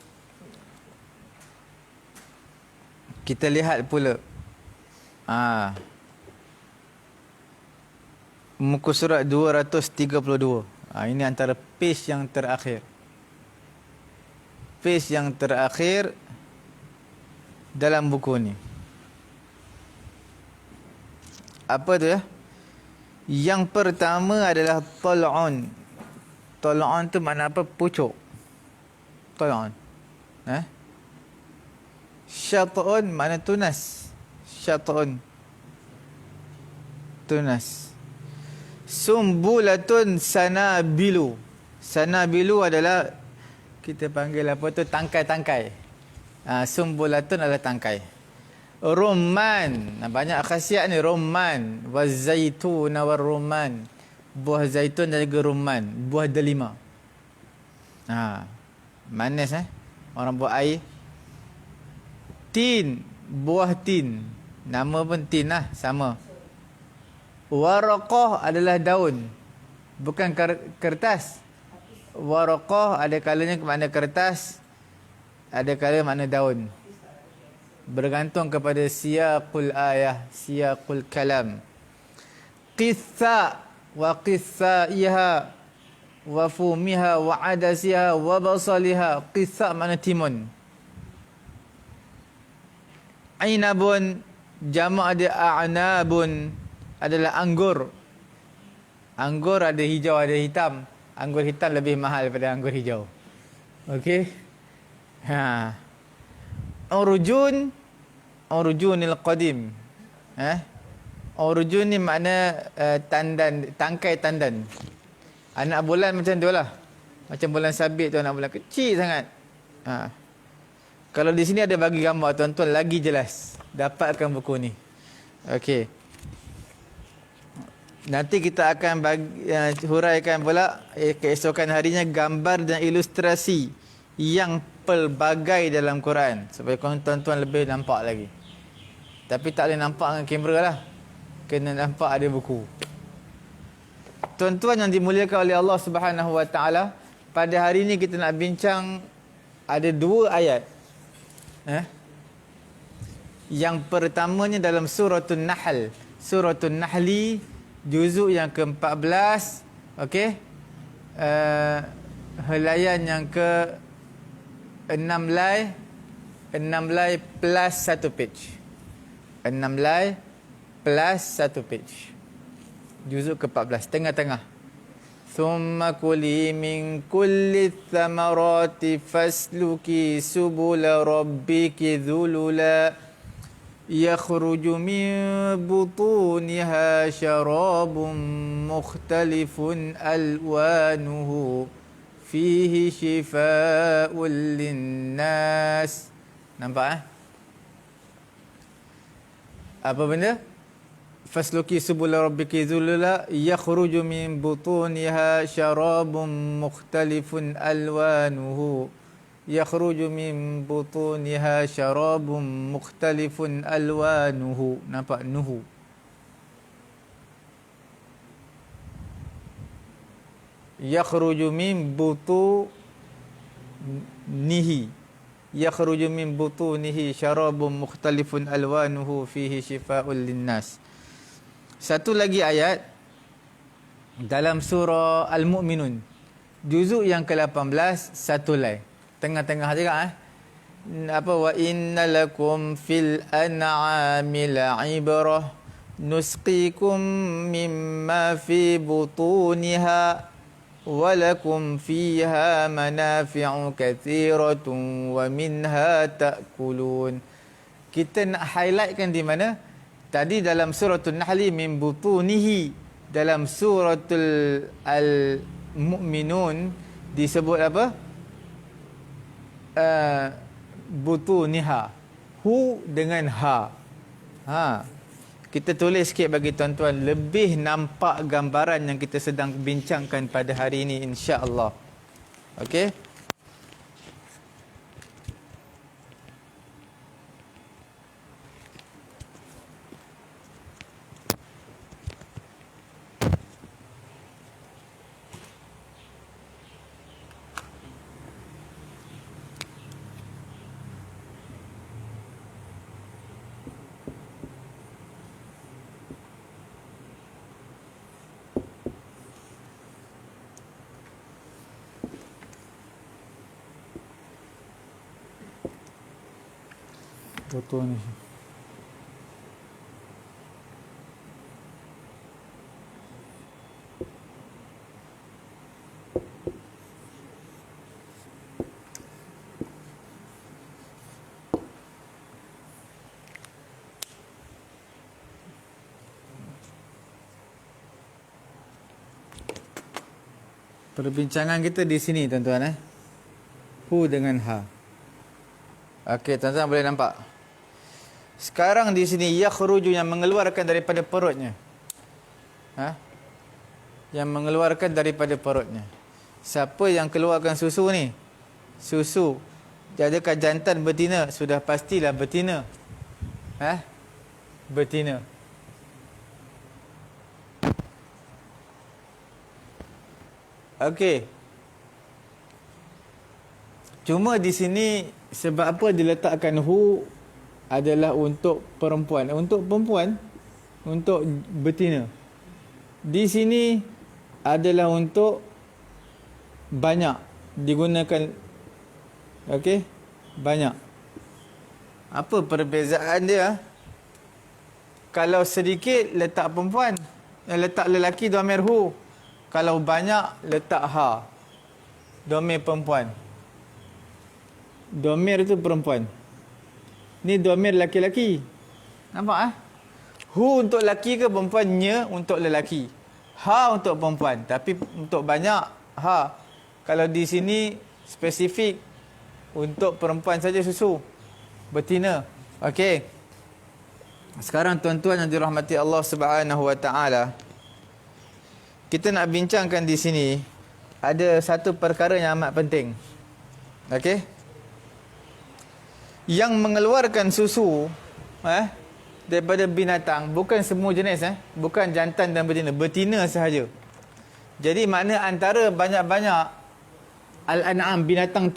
A: kita lihat pula muka surat 232. Ini antara page yang terakhir. Page yang terakhir dalam buku ni. Apa tu ya? Yang pertama adalah tal'un. Tal'un tu makna apa? Pucuk. Tal'un. Syat'un makna tunas. Syat'un. Tunas. Sumbulatun sanabilu. Sanabilu adalah kita panggil apa tu? Tangkai-tangkai. Sumbulatun adalah tangkai. Rumman. Banyak khasiat ni. Rumman. Wazaitun warumman. Buah zaitun dan juga rumman. Buah delima. Manis orang buat air. Tin. Buah tin. Nama pun tin lah. Sama. Waraqah adalah daun. Bukan kertas. Waraqah ada kalanya makna kertas. Ada kalanya makna daun. Bergantung kepada siyaqul ayah, siyaqul kalam. Qitha wa qithaiha wa fumiha wa adasiha wa basaliha. Qitha makna timun. Ainabun jamak dia a'nabun adalah anggur. Anggur ada hijau ada hitam. Anggur hitam lebih mahal daripada anggur hijau. Okey. Urujunil qadim. Urujun ni makna tandan, tangkai tandan. Anak bulan macam tu lah. Macam bulan sabit tu, anak bulan kecil sangat. Kalau di sini ada bagi gambar tuan-tuan lagi jelas. Dapatkan buku ni. Okey. Nanti kita akan huraikan pula keesokan harinya gambar dan ilustrasi yang pelbagai dalam Quran supaya tuan-tuan lebih nampak lagi. Tapi tak boleh nampak dengan kamera lah. Kena nampak ada buku. Tuan-tuan yang dimuliakan oleh Allah Subhanahu wa taala, pada hari ini kita nak bincang ada 2 ayat. Yang pertamanya dalam suratul Nahl. Suratul Nahli juzuk yang ke-14, okey. Helaian yang ke-6 lai plus 1 page. 6 lai plus 1 page. Juzuk ke-14, tengah-tengah. ثم كلي من كل الثمرات فاسلكي سبل ربك ذللا يخرج من بطونها شراب مختلف ألوانه فيه شفاء للناس. Nampak apa benda? Fasluki subula rabbiki zulula yakhruju min butuniha syarabun mukhtalifun alwanuhu. Yakhruju min butuniha syarabun mukhtalifun alwanuhu. Nampak nuhu? Yakhruju min butunihi. Yakhruju min butunihi syarabun mukhtalifun alwanuhu fihi shifaa'un linnas. Satu lagi ayat dalam surah Al-Mu'minun, juzuk yang ke-18, satu lai. Tengah-tengah juga apa, wa inna lakum fil an'ami la'ibrah nusqikum mimma fi butuniha wa lakum fiha manafi'u katsiratun wa minha ta'kulun. Kita nak highlightkan di mana? Tadi dalam suratul Nahl min butunihi, dalam suratul Al-Mu'minun disebut apa? Butuniha. Hu dengan ha. Kita tulis sikit bagi tuan-tuan, lebih nampak gambaran yang kita sedang bincangkan pada hari ini, insya-Allah. Okey? Betul ni. Perbincangan kita di sini tuan-tuan Hu dengan ha. Okey, tuan-tuan boleh nampak. Sekarang di sini yakhruju, yang mengeluarkan daripada perutnya. Yang mengeluarkan daripada perutnya. Siapa yang keluarkan susu ni? Susu. Adakah jantan betina? Sudah pastilah betina. Betina. Okey. Cuma di sini sebab apa diletakkan hu adalah untuk perempuan. Untuk perempuan, untuk betina. Di sini adalah untuk banyak digunakan. Okey? Banyak. Apa perbezaan dia? Kalau sedikit letak perempuan, letak lelaki dhamir hu. Kalau banyak letak ha. Dhamir perempuan. Dhamir itu perempuan. Ni dhamir laki-laki. Nampak Hu untuk laki ke perempuan? Nya untuk lelaki. Ha untuk perempuan. Tapi untuk banyak ha. Kalau di sini spesifik untuk perempuan saja susu. Betina. Okey. Sekarang tuan-tuan yang dirahmati Allah Subhanahu Wa Taala, kita nak bincangkan di sini ada satu perkara yang amat penting. Okey? Yang mengeluarkan susu daripada binatang bukan semua jenis, bukan jantan dan betina, betina sahaja. Jadi makna antara banyak-banyak al-an'am, binatang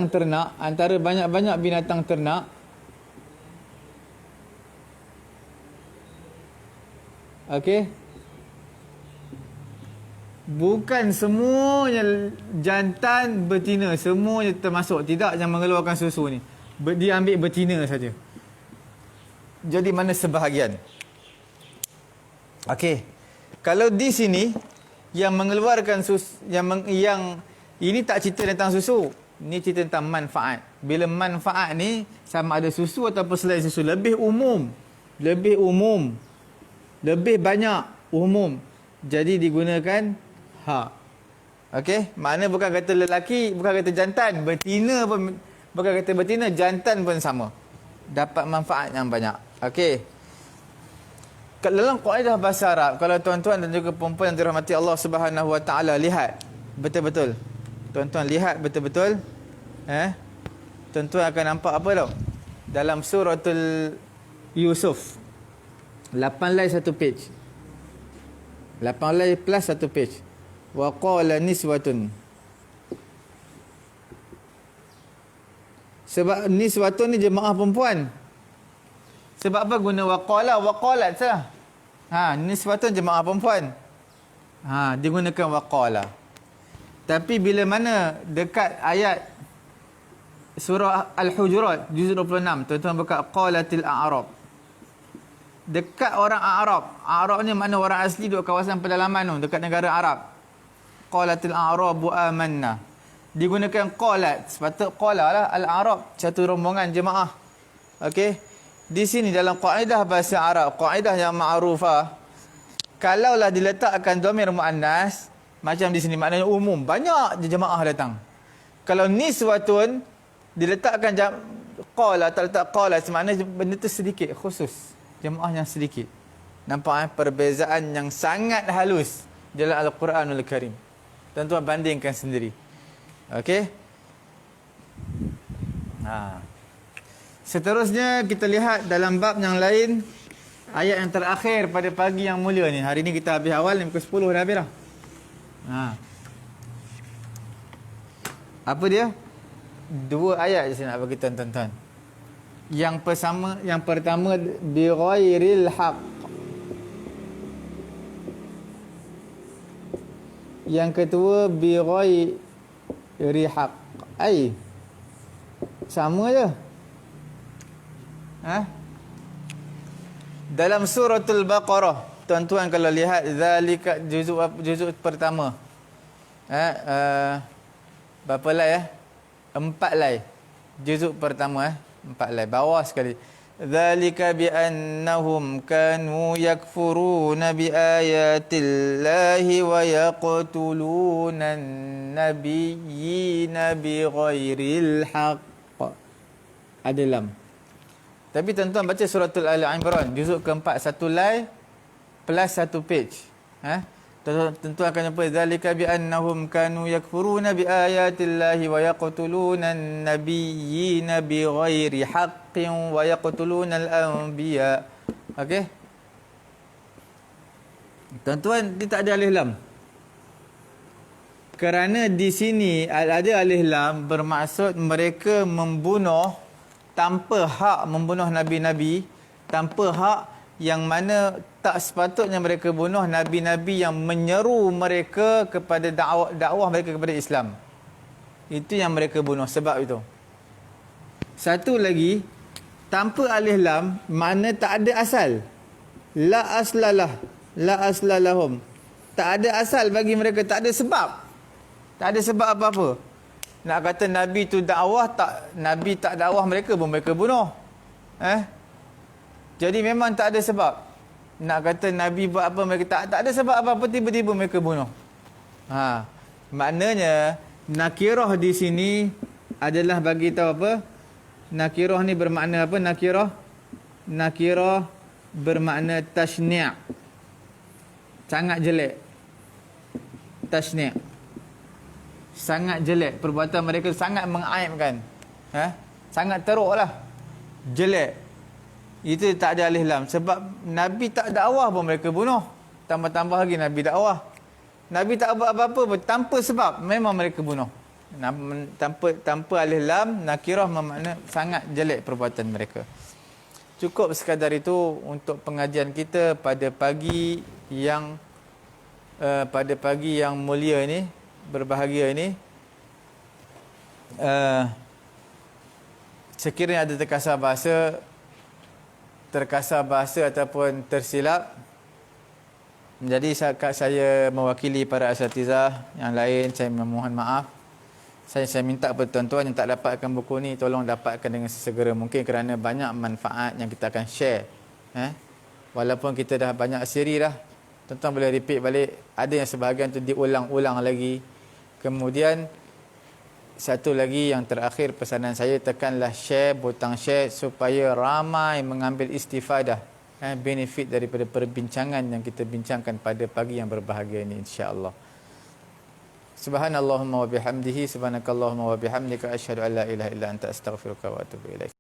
A: ternak, antara banyak-banyak binatang ternak, okey, bukan semuanya jantan betina, semuanya termasuk. Tidak yang mengeluarkan susu ni. Dia ambil betina saja. Jadi mana sebahagian. Okey. Kalau di sini yang mengeluarkan susu, yang ini tak cerita tentang susu. Ini cerita tentang manfaat. Bila manfaat ni sama ada susu ataupun selain susu, lebih umum. Lebih banyak umum. Jadi digunakan ha. Okey, makna bukan kata lelaki, bukan kata jantan, betina pun bukan kata betina, jantan pun sama. Dapat manfaat yang banyak. Okey. Dalam kaedah bahasa Arab, kalau tuan-tuan dan juga puan-puan yang dirahmati Allah Subhanahu Wa Taala lihat betul-betul. Tuan-tuan lihat betul-betul. Tuan-tuan akan nampak apa tau? Dalam suratul Yusuf. 8 line 1 page. 8 line plus 1 page. Wa qala niswatun. Sebab niswatun ni jemaah perempuan. Sebab apa guna waqala? Waqalat salah. Niswatun jemaah perempuan. Digunakan waqala. Tapi bila mana dekat ayat surah Al-Hujurat juzuk 26, tuan-tuan buka qalatil a'rab. Dekat orang Arab. Arab ni mana orang asli duduk kawasan pedalaman tu, dekat negara Arab. Qalatil a'rabu amanna. Digunakan qalat. Sepatut qala lah al-Arab, satu rombongan jemaah. Okey. Di sini dalam kaedah bahasa Arab, kaedah yang ma'rufah, kalaulah diletakkan dhamir muannas, macam di sini maknanya umum, banyak jemaah datang. Kalau niswatun diletakkan qala, tak letak qala, maknanya benda tu sedikit, khusus. Jemaah yang sedikit. Nampak perbezaan yang sangat halus dalam Al-Quranul Karim. Tuan-tuan bandingkan sendiri. Okey? Seterusnya kita lihat dalam bab yang lain, ayat yang terakhir pada pagi yang mulia ni. Hari ni kita habis awal ni, pukul 10 dah habis dah. Apa dia? 2 ayat je saya nak bagi tuan-tuan. Yang pertama bi ghairil haqq. Yang kedua bi ghairi haqq. Sama je. Dalam suratul Baqarah, tuan-tuan kalau lihat zalika juzuk pertama. Berapa lay 4 lay. Juzuk pertama 4 lay bawah sekali. Zalika bi annahum kanu yakfuruna bi ayatillahi wa yaqtuluna an-nabiyyina bi ghairil haqq. Ada lam. Tapi tuan-tuan baca suratul Al-Imran juzuk keempat, 1 lay plus 1 page. Tuan-tuan akan jumpa zalika bi annahum kanu yakfuruna bi ayatillahi wa yaqtuluna an-nabiyyina bi ghairi haqqin wa yaqtuluna al-anbiya. Okey? Tuan-tuan, dia tak ada alif lam. Kerana di sini ada alif lam bermaksud mereka membunuh tanpa hak, membunuh nabi-nabi tanpa hak, yang mana tak sepatutnya mereka bunuh nabi-nabi yang menyeru mereka kepada dakwah mereka kepada Islam. Itu yang mereka bunuh sebab itu. Satu lagi, tanpa alif lam, mana tak ada asal. La aslalahum. Tak ada asal bagi mereka, tak ada sebab. Tak ada sebab apa-apa. Nak kata Nabi tu dakwah, Nabi tak dakwah mereka pun mereka bunuh. Jadi memang tak ada sebab. Nak kata Nabi buat apa mereka tak ada sebab apa-apa, tiba-tiba mereka bunuh. Maknanya nakirah di sini adalah bagi tahu apa? Nakirah ni bermakna apa? Nakirah bermakna tashni'. Sangat jelek. Tashni'. Sangat jelek. Perbuatan mereka sangat mengaibkan. Sangat teruklah. Jelek. Itu tak ada alif lam. Sebab Nabi tak dakwah pun mereka bunuh. Tambah-tambah lagi Nabi dakwah. Nabi tak buat apa-apa pun, tanpa sebab memang mereka bunuh. Tanpa alif lam, nakirah bermakna sangat jelek perbuatan mereka. Cukup sekadar itu untuk pengajian kita pada pagi yang mulia ini, berbahagia ini. Sekiranya ada terkasar bahasa ataupun tersilap, Jadi saya mewakili para asatizah yang lain, saya memohon maaf. Saya minta kepada tuan-tuan yang tak dapatkan buku ni, tolong dapatkan dengan sesegera mungkin kerana banyak manfaat yang kita akan share. Walaupun kita dah banyak siri dah, tuan-tuan boleh repeat balik. Ada yang sebahagian tu diulang-ulang lagi. Kemudian satu lagi yang terakhir, pesanan saya, tekanlah share, butang share supaya ramai mengambil istifadah, benefit daripada perbincangan yang kita bincangkan pada pagi yang berbahagia ini, insya-Allah. Subhanallahumma wa bihamdihi, subhanakallahumma wa bihamdika, asyhadu an la ilaha illa anta, astaghfiruka wa atubu ilaik.